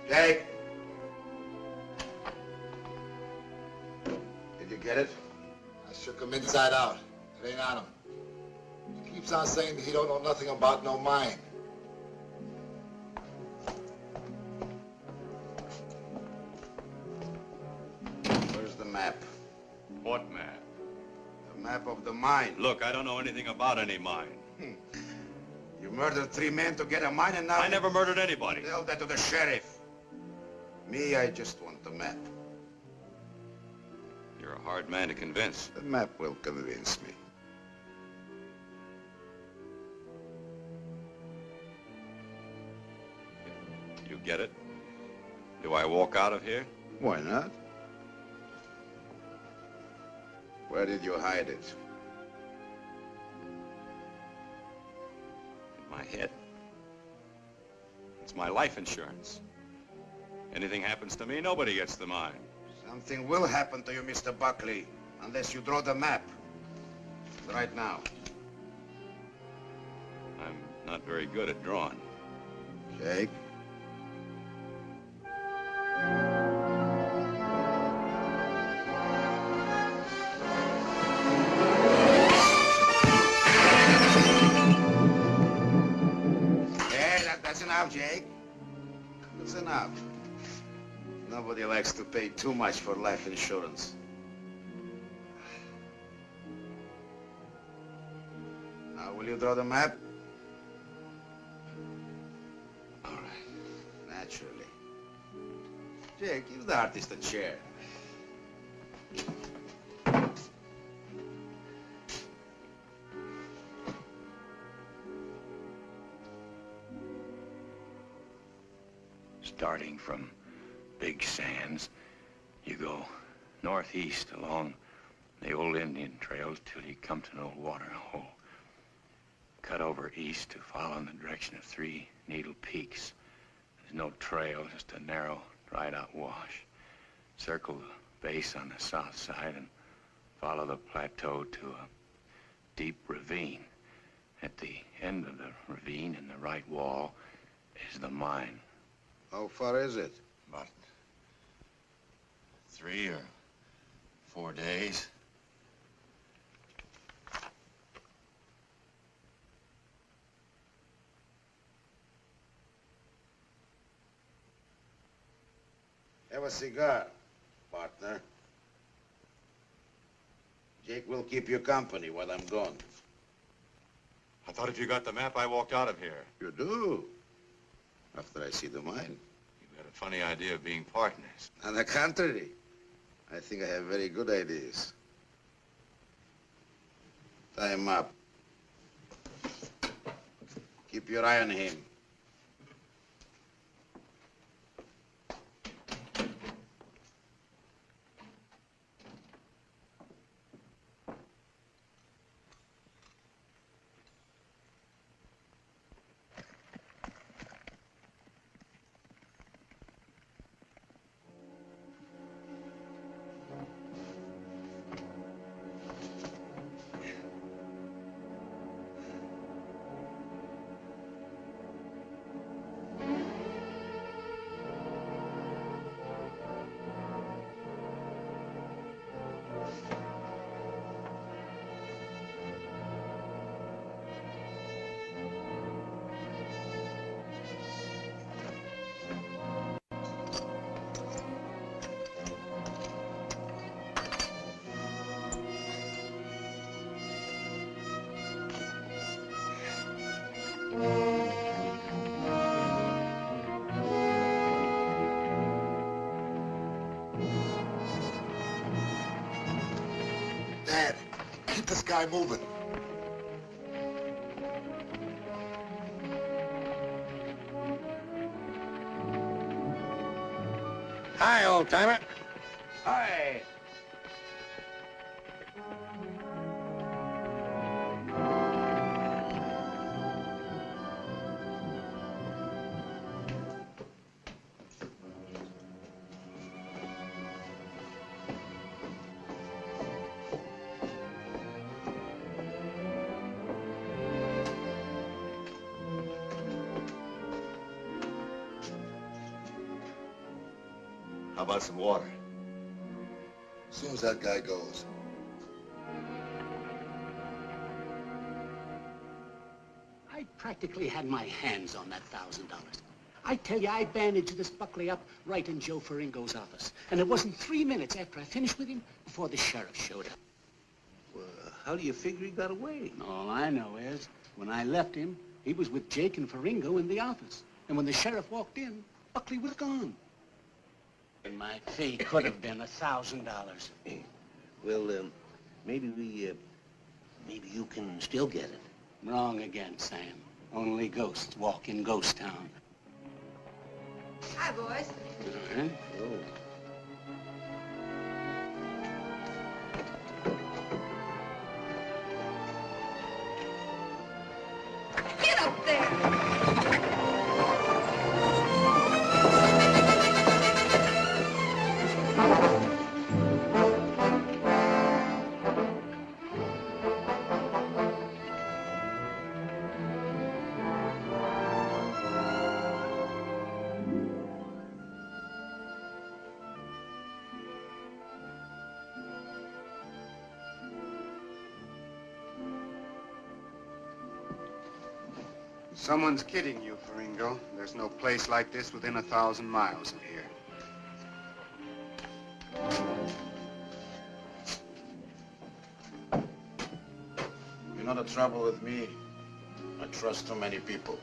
Jake! Did you get it? I shook him inside out. It ain't on him. He keeps on saying that he don't know nothing about no mine. Where's the map? What map? The map of the mine. Look, I don't know anything about any mine. You murdered 3 men to get a mine and now... I never murdered anybody. Tell that to the sheriff. Me, I just want the map. You're a hard man to convince. The map will convince me. You get it? Do I walk out of here? Why not? Where did you hide it? In my head. It's my life insurance. Anything happens to me, nobody gets the mine. Something will happen to you, Mr. Buckley, unless you draw the map. Right now. I'm not very good at drawing. Jake? That's enough, Jake. That's enough. Nobody likes to pay too much for life insurance. Now, will you draw the map? All right. Naturally. Jake, give the artist a chair. Starting from Big Sands, you go northeast along the old Indian trails till you come to an old water hole. Cut over east to follow in the direction of 3 Needle Peaks. There's no trail, just a narrow, dried-out wash. Circle the base on the south side and follow the plateau to a deep ravine. At the end of the ravine in the right wall is the mine. How far is it? About 3 or 4 days. Have a cigar, partner. Jake will keep you company while I'm gone. I thought if you got the map, I walked out of here. You do? After I see the mine. You've got a funny idea of being partners. On the contrary, I think I have very good ideas. Tie him up. Keep your eye on him. Dad, keep this guy moving. Hi, old-timer. Hi. How about some water? As soon as that guy goes. I practically had my hands on that $1,000. I tell you, I bandaged this Buckley up right in Joe Faringo's office. And it wasn't 3 minutes after I finished with him before the sheriff showed up. Well, how do you figure he got away? All I know is, when I left him, he was with Jake and Faringo in the office. And when the sheriff walked in, Buckley was gone. And my fee could have been $1,000. Well, maybe you can still get it. Wrong again, Sam. Only ghosts walk in Ghost Town. Hi, boys. Oh. Get up there! Someone's kidding you, Faringo. There's no place like this within 1,000 miles of here. You know the trouble with me? I trust too many people.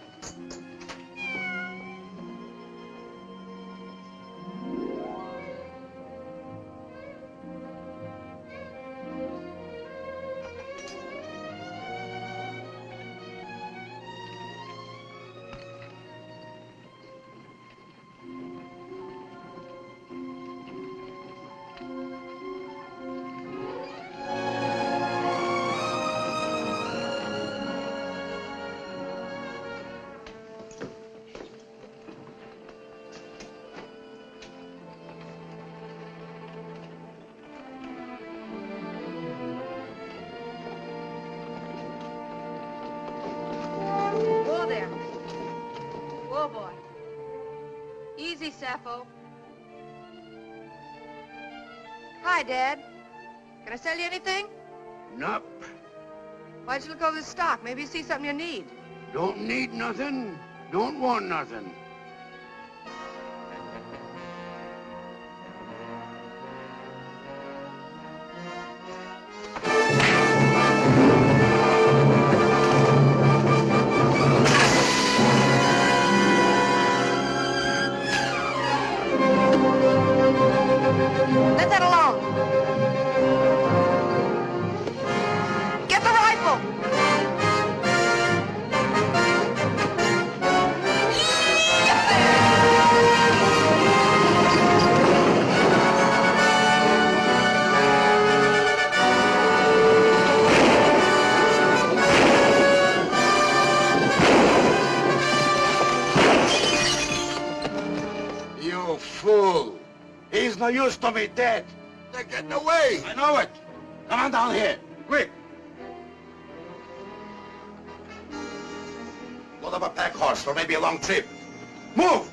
Whoa there. Whoa, boy. Easy, Sappho. Hi, Dad. Can I sell you anything? Nope. Why'd you look over the stock? Maybe you see something you need. Don't need nothing. Don't want nothing. Let that alone. Get the rifle. You fool! He's no use to me dead. They're getting away. I know it. Come on down here, quick. Load up a pack horse for maybe a long trip. Move!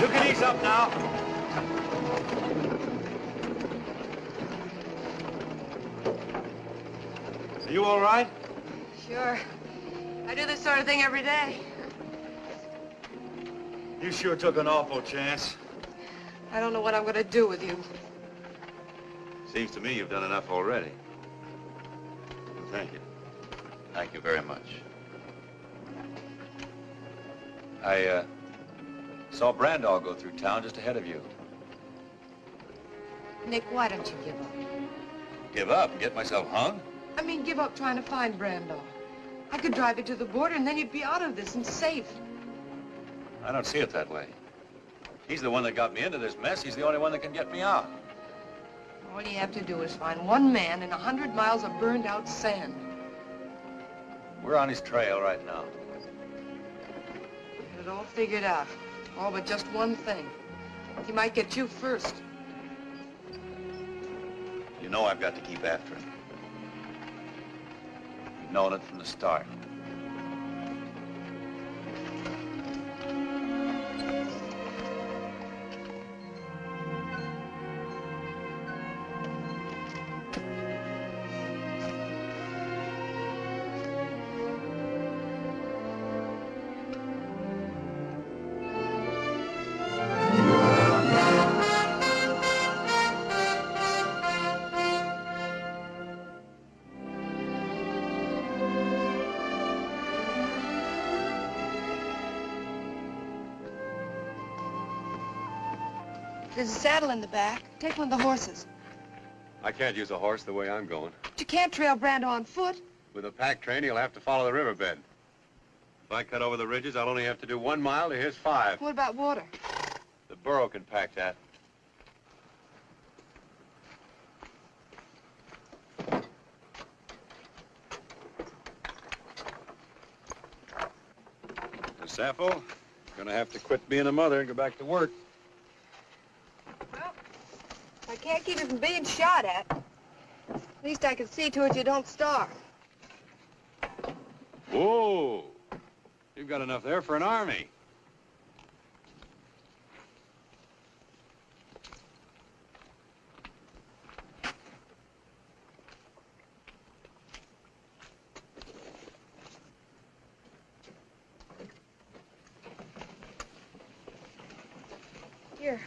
You can ease up now. Are you all right? Sure. I do this sort of thing every day. You sure took an awful chance. I don't know what I'm going to do with you. Seems to me you've done enough already. Well, thank you. Thank you very much. I saw Brandall go through town just ahead of you. Nick, why don't you give up? Give up and get myself hung? I mean, give up trying to find Brandall. I could drive you to the border, and then you'd be out of this and safe. I don't see it that way. He's the one that got me into this mess. He's the only one that can get me out. All you have to do is find one man in 100 miles of burned-out sand. We're on his trail right now. Get it all figured out. All but just one thing. He might get you first. You know I've got to keep after him. You've known it from the start. There's a saddle in the back. Take one of the horses. I can't use a horse the way I'm going. But you can't trail Brando on foot. With a pack train, he'll have to follow the riverbed. If I cut over the ridges, I'll only have to do 1 mile to his 5. What about water? The burro can pack that. Sappho, gonna have to quit being a mother and go back to work. Well, I can't keep you from being shot at. At least I can see to it you don't starve. Whoa! You've got enough there for an army. Here.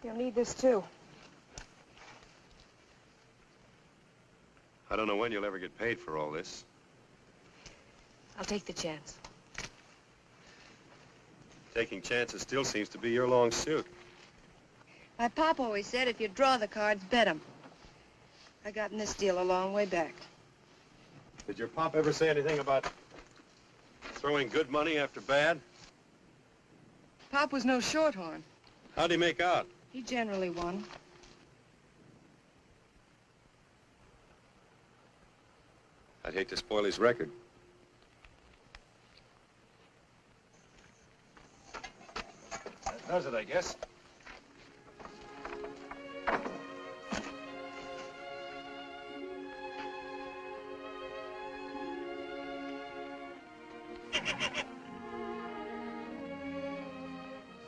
You'll need this, too. I don't know when you'll ever get paid for all this. I'll take the chance. Taking chances still seems to be your long suit. My pop always said if you draw the cards, bet them. I got in this deal a long way back. Did your pop ever say anything about throwing good money after bad? Pop was no shorthorn. How'd he make out? He generally won. I'd hate to spoil his record. That does it, I guess.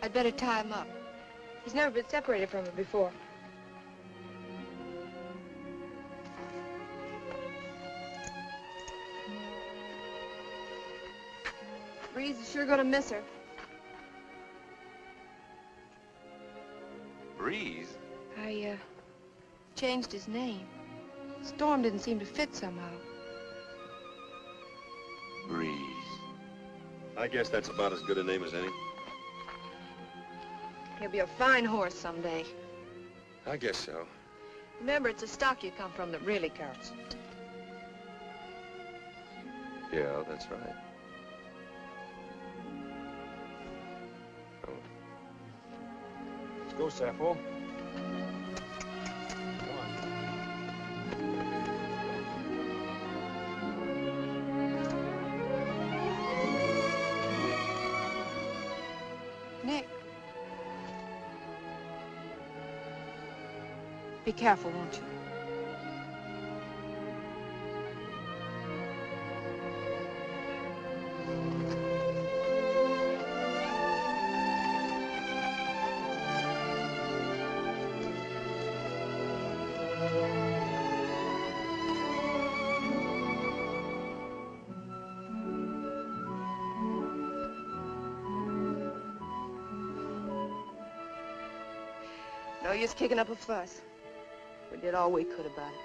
I'd better tie him up. He's never been separated from her before. Breeze is sure gonna miss her. Breeze? I, changed his name. Storm didn't seem to fit somehow. Breeze. I guess that's about as good a name as any. He'll be a fine horse someday. I guess so. Remember, it's the stock you come from that really counts. Yeah, that's right. Let's go, Sappho. Nick. Be careful, won't you? No use kicking up a fuss. We did all we could about it.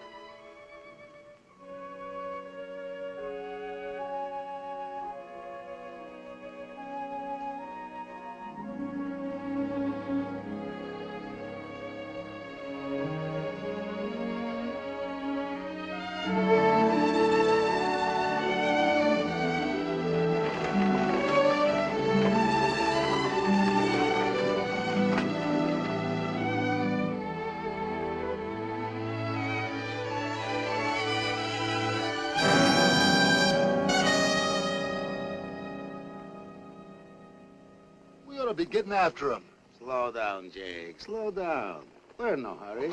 We ought to be getting after him. Slow down, Jake. Slow down. We're in no hurry.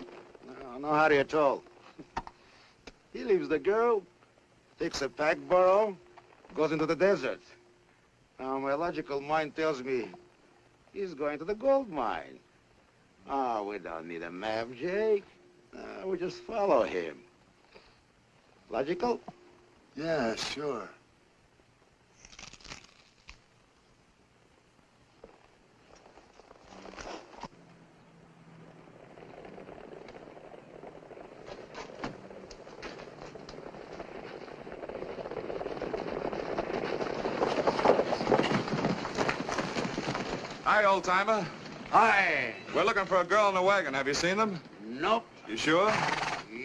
No hurry at all. He leaves the girl, takes a pack burro, goes into the desert. Now, my logical mind tells me he's going to the gold mine. Oh, we don't need a map, Jake. We just follow him. Logical? Yeah, sure. Hi, old-timer. Hi. We're looking for a girl in a wagon. Have you seen them? Nope. You sure?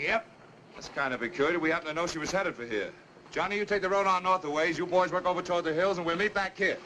Yep. That's kind of peculiar. We happen to know she was headed for here. Johnny, you take the road on north a ways. You boys work over toward the hills, and we'll meet back here.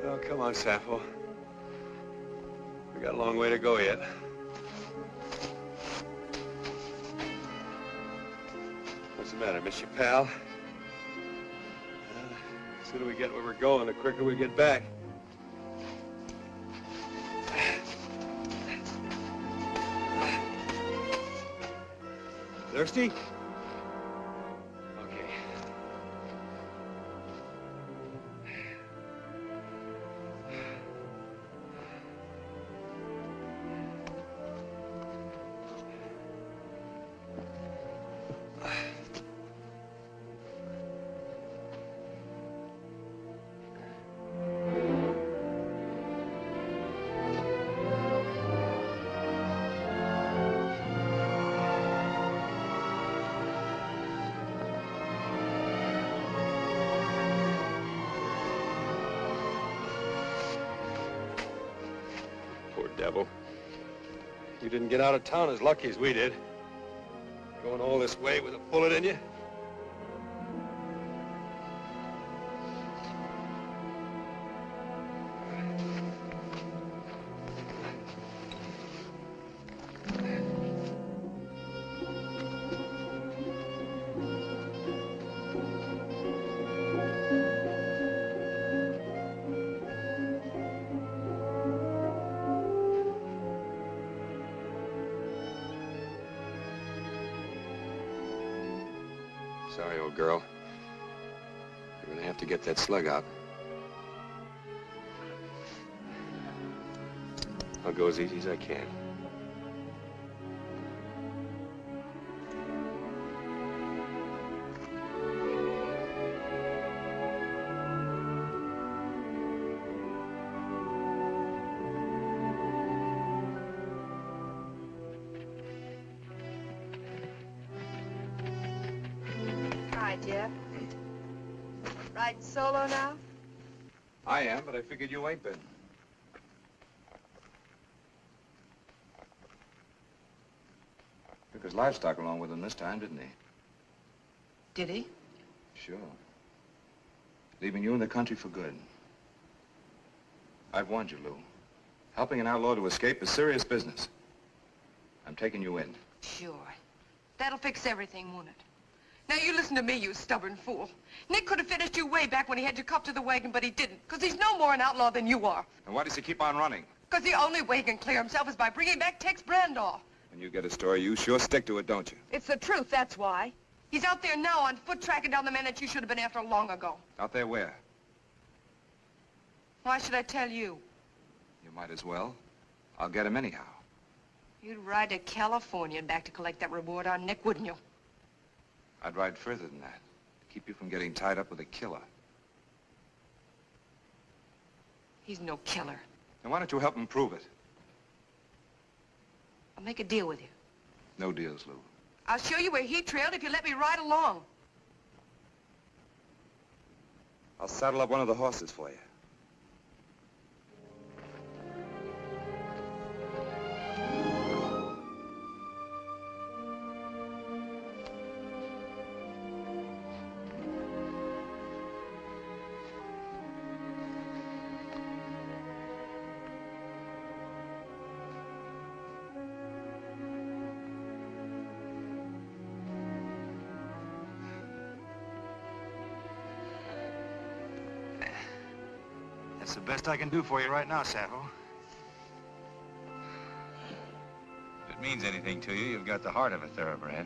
Oh, come on, Sappho. We got a long way to go yet. What's the matter, miss you, pal? The sooner we get where we're going, the quicker we get back. Thirsty? Okay. trouble. You didn't get out of town as lucky as we did. Going all this way with a bullet in you. Sorry, old girl. You're gonna have to get that slug out. I'll go as easy as I can. Hi, Jeff. Riding solo now? I am, but I figured you ain't been. Took his livestock along with him this time, didn't he? Did he? Sure. Leaving you in the country for good. I've warned you, Lou. Helping an outlaw to escape is serious business. I'm taking you in. Sure. That'll fix everything, won't it? Now, you listen to me, you stubborn fool. Nick could have finished you way back when he had you cuffed to the wagon, but he didn't, because he's no more an outlaw than you are. And why does he keep on running? Because the only way he can clear himself is by bringing back Tex Brandoff. When you get a story, you sure stick to it, don't you? It's the truth, that's why. He's out there now on foot tracking down the man that you should have been after long ago. Out there where? Why should I tell you? You might as well. I'll get him anyhow. You'd ride to California and back to collect that reward on Nick, wouldn't you? I'd ride further than that. To keep you from getting tied up with a killer. He's no killer. Then why don't you help him prove it? I'll make a deal with you. No deals, Lou. I'll show you where he trailed if you let me ride along. I'll saddle up one of the horses for you. That's the best I can do for you right now, Sappho. If it means anything to you, you've got the heart of a thoroughbred.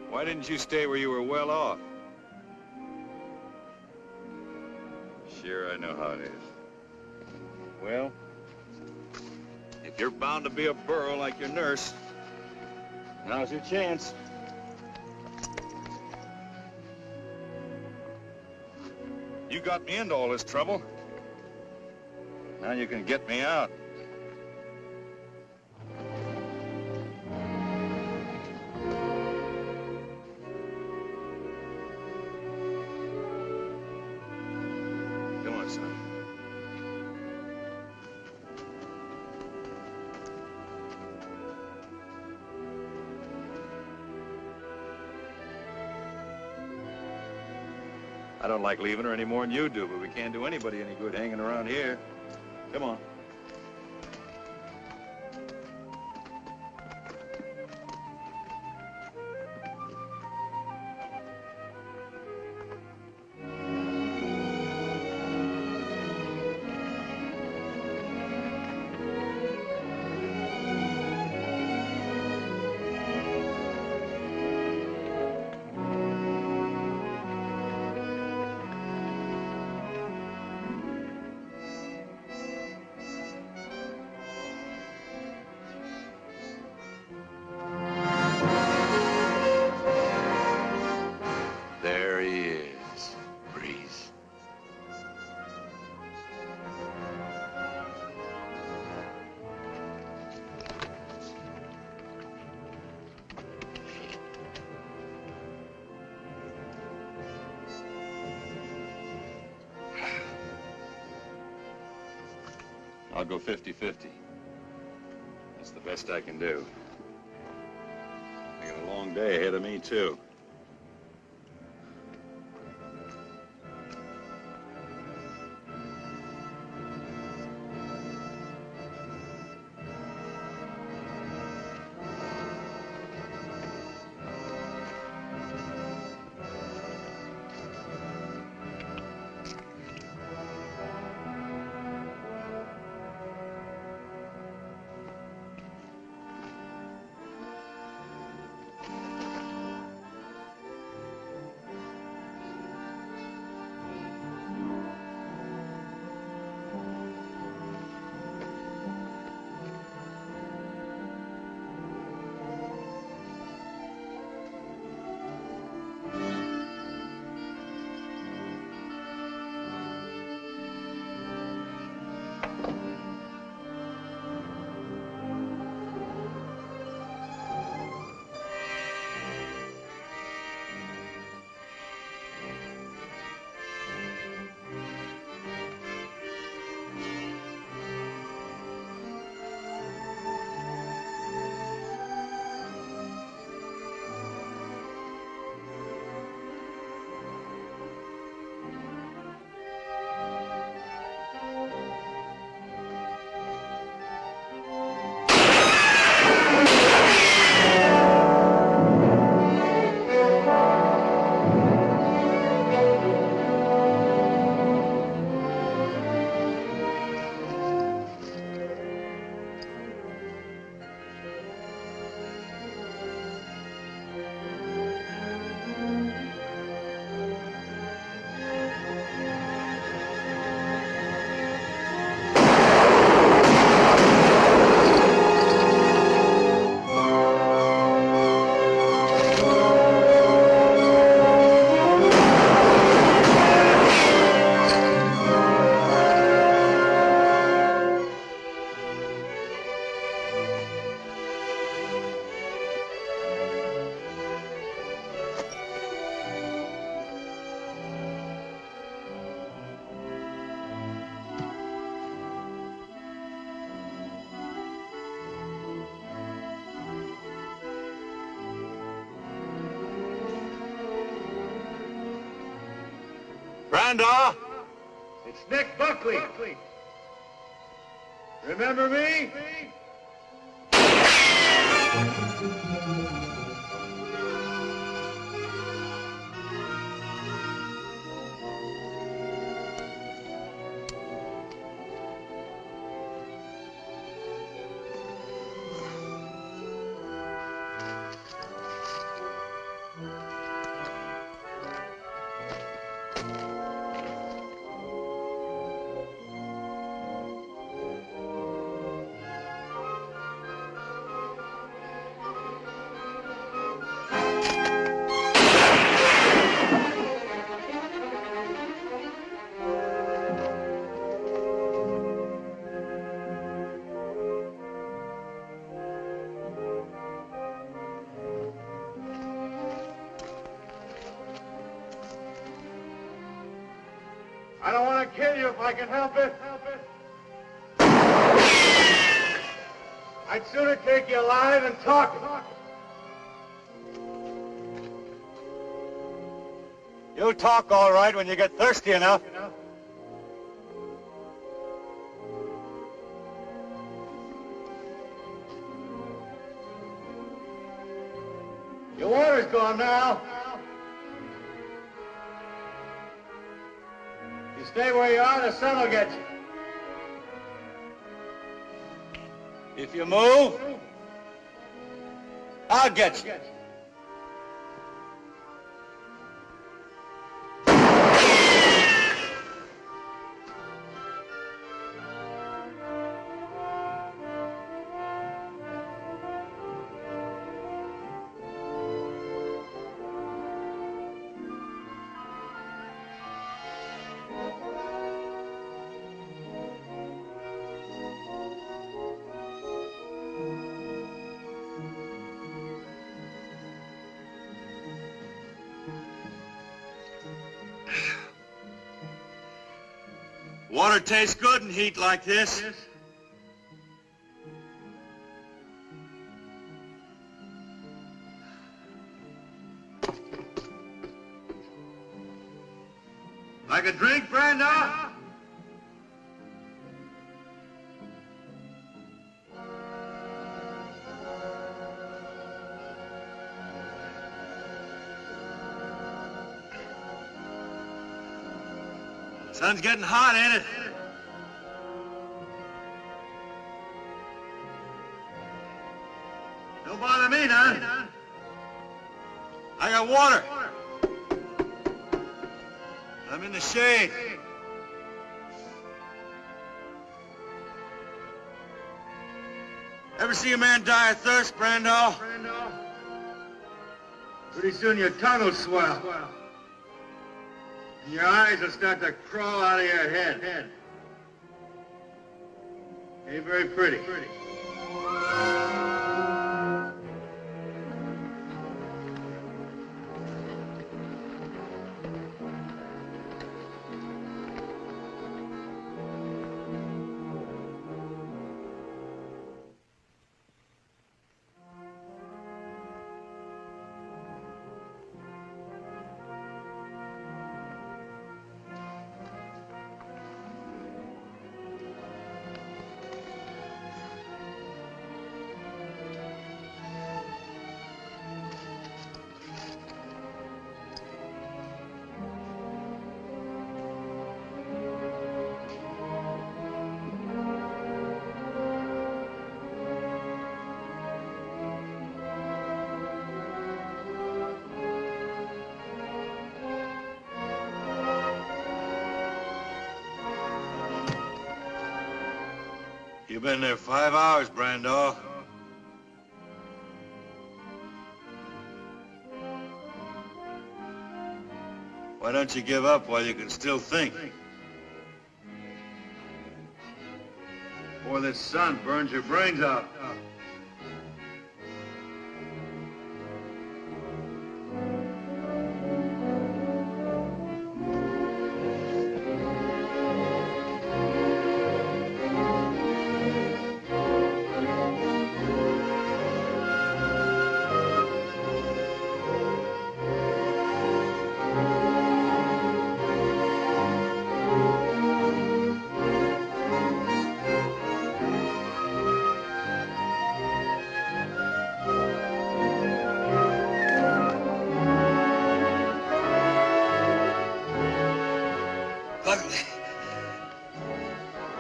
Why didn't you stay where you were well off? Sure, I know how it is. Well, if you're bound to be a burro like your nurse, now's your chance. You got me into all this trouble. Now you can get me out. I don't like leaving her any more than you do, but we can't do anybody any good hanging around here. Come on. There he is, Breeze. I'll go 50-50. That's the best I can do. I got a long day ahead of me, too. Branda! It's Nick Buckley. Remember me? I don't want to kill you if I can help it. I'd sooner take you alive and talking. You You talk all right when you get thirsty enough. Your water's gone now. You stay where you are, the sun will get you. If you move, I'll get you. Water tastes good in heat like this. Like a drink, Brando? Sun's getting hot, ain't it? Don't bother me none. I got water. I'm in the shade. Ever see a man die of thirst, Brando? Pretty soon your tongue will swell. And your eyes will start to crawl out of your head. Ain't very pretty. You've been there 5 hours, Brando. Why don't you give up while you can still think? Before this sun burns your brains out.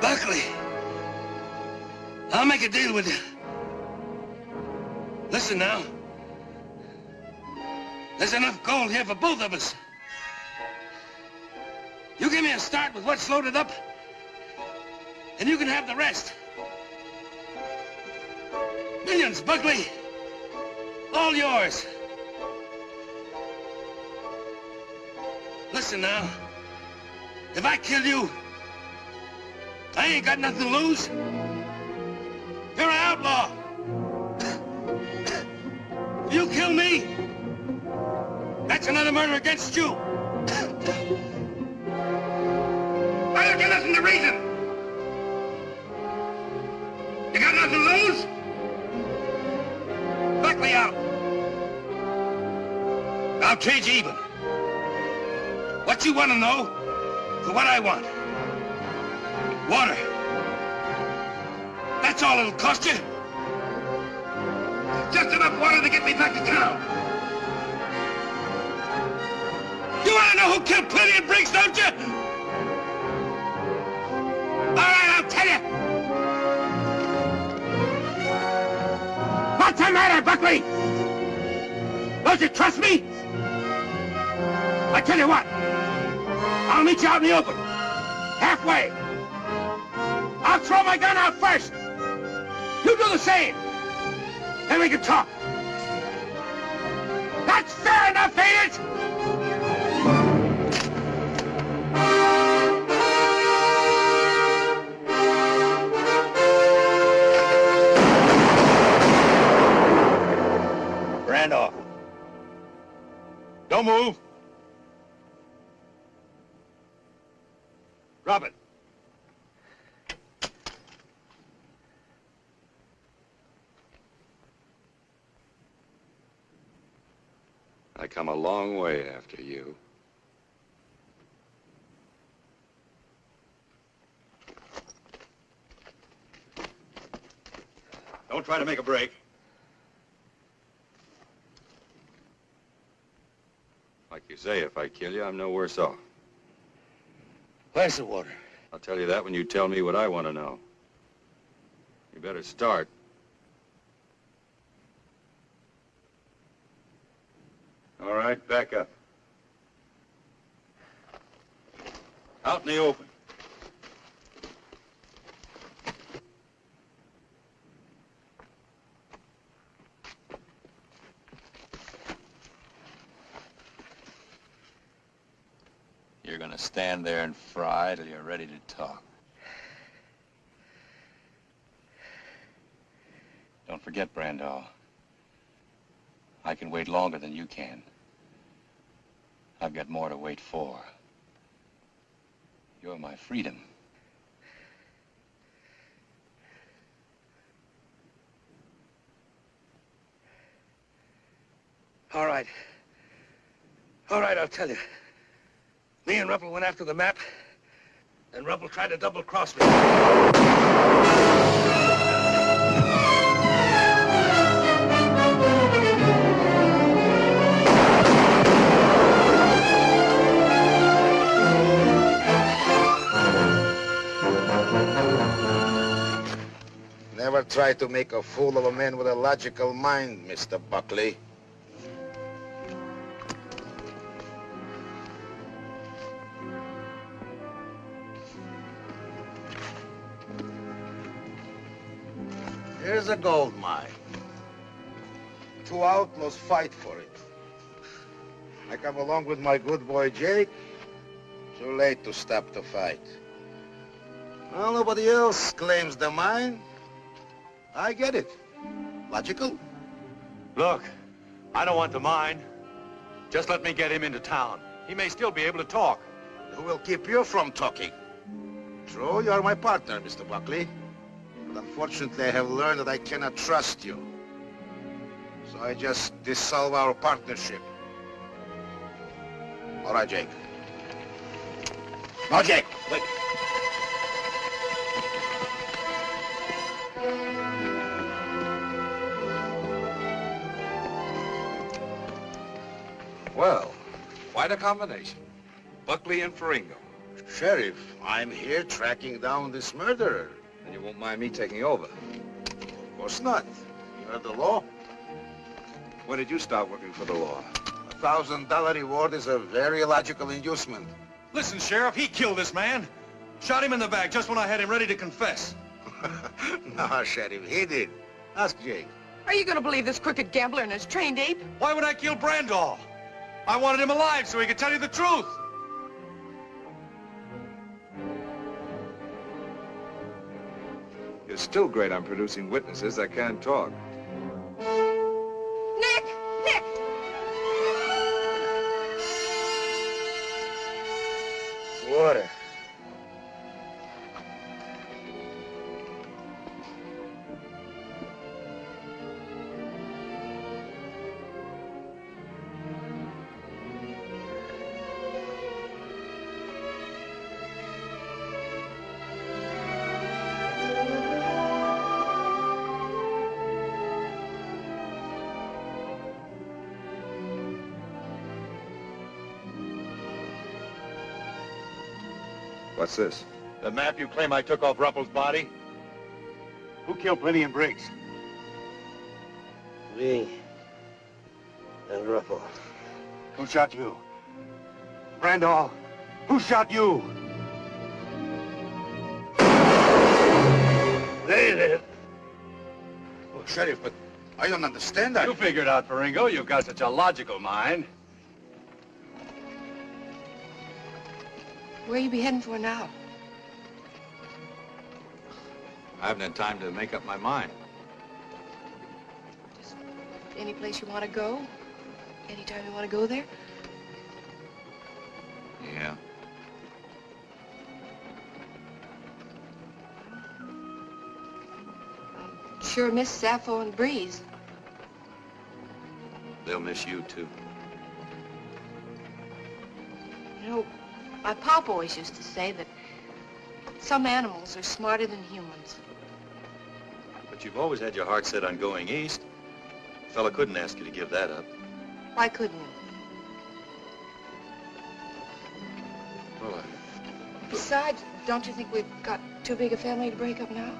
Buckley, I'll make a deal with you. Listen now. There's enough gold here for both of us. You give me a start with what's loaded up, and you can have the rest. Millions, Buckley. All yours. Listen now. If I kill you, I ain't got nothing to lose. You're an outlaw. If you kill me, that's another murder against you. Why don't you listen to reason? You got nothing to lose? Buckley out. I'll trade you even. What you want to know for what I want. Water. That's all it'll cost you. Just enough water to get me back to town. You want to know who killed Plenty and Briggs, don't you? All right, I'll tell you. What's the matter, Buckley? Don't you trust me? I tell you what. I'll meet you out in the open. Halfway. I'll throw my gun out first. You do the same. Then we can talk. That's fair enough, ain't it? Randolph. Don't move. Drop it. I come a long way after you. Don't try to make a break. Like you say, if I kill you, I'm no worse off. Where's the water? I'll tell you that when you tell me what I want to know. You better start. All right, back up. Out in the open. You're gonna stand there and fry till you're ready to talk. Don't forget, Brandall. I can wait longer than you can. I've got more to wait for. You're my freedom. All right. All right, I'll tell you. Me and Ruppel went after the map, and Ruppel tried to double-cross me. Never try to make a fool of a man with a logical mind, Mr. Buckley. Here's a gold mine. Two outlaws fight for it. I come along with my good boy Jake. Too late to stop the fight. Well, nobody else claims the mine. I get it. Logical? Look, I don't want the mine. Just let me get him into town. He may still be able to talk. Who will keep you from talking? True, you are my partner, Mr. Buckley. But unfortunately, I have learned that I cannot trust you. So I just dissolve our partnership. All right, Jake. No, Jake, wait. Well, quite a combination. Buckley and Faringo. Sheriff, I'm here tracking down this murderer. And you won't mind me taking over? Of course not. You're the law. When did you start working for the law? $1,000 reward is a very logical inducement. Listen, Sheriff, he killed this man. Shot him in the back just when I had him ready to confess. No, Sheriff, he did. Ask Jake. Are you going to believe this crooked gambler and his trained ape? Why would I kill Brandall? I wanted him alive so he could tell you the truth. You're still great on producing witnesses that can't talk. Nick! Nick! Water. What's this? The map you claim I took off Ruppel's body? Who killed Plenty and Briggs? Me and Ruppel. Who shot you? Randall, who shot you? They did. Well, Sheriff, but I don't understand that. You figured out, Faringo. You've got such a logical mind. Where you be heading for now? I haven't had time to make up my mind. Any place you want to go? Anytime you want to go there? Yeah. Sure miss Sappho and Breeze. They'll miss you, too. You know, my pop always used to say that some animals are smarter than humans. But you've always had your heart set on going east. A fella couldn't ask you to give that up. Why couldn't you? Well, Besides, don't you think we've got too big a family to break up now?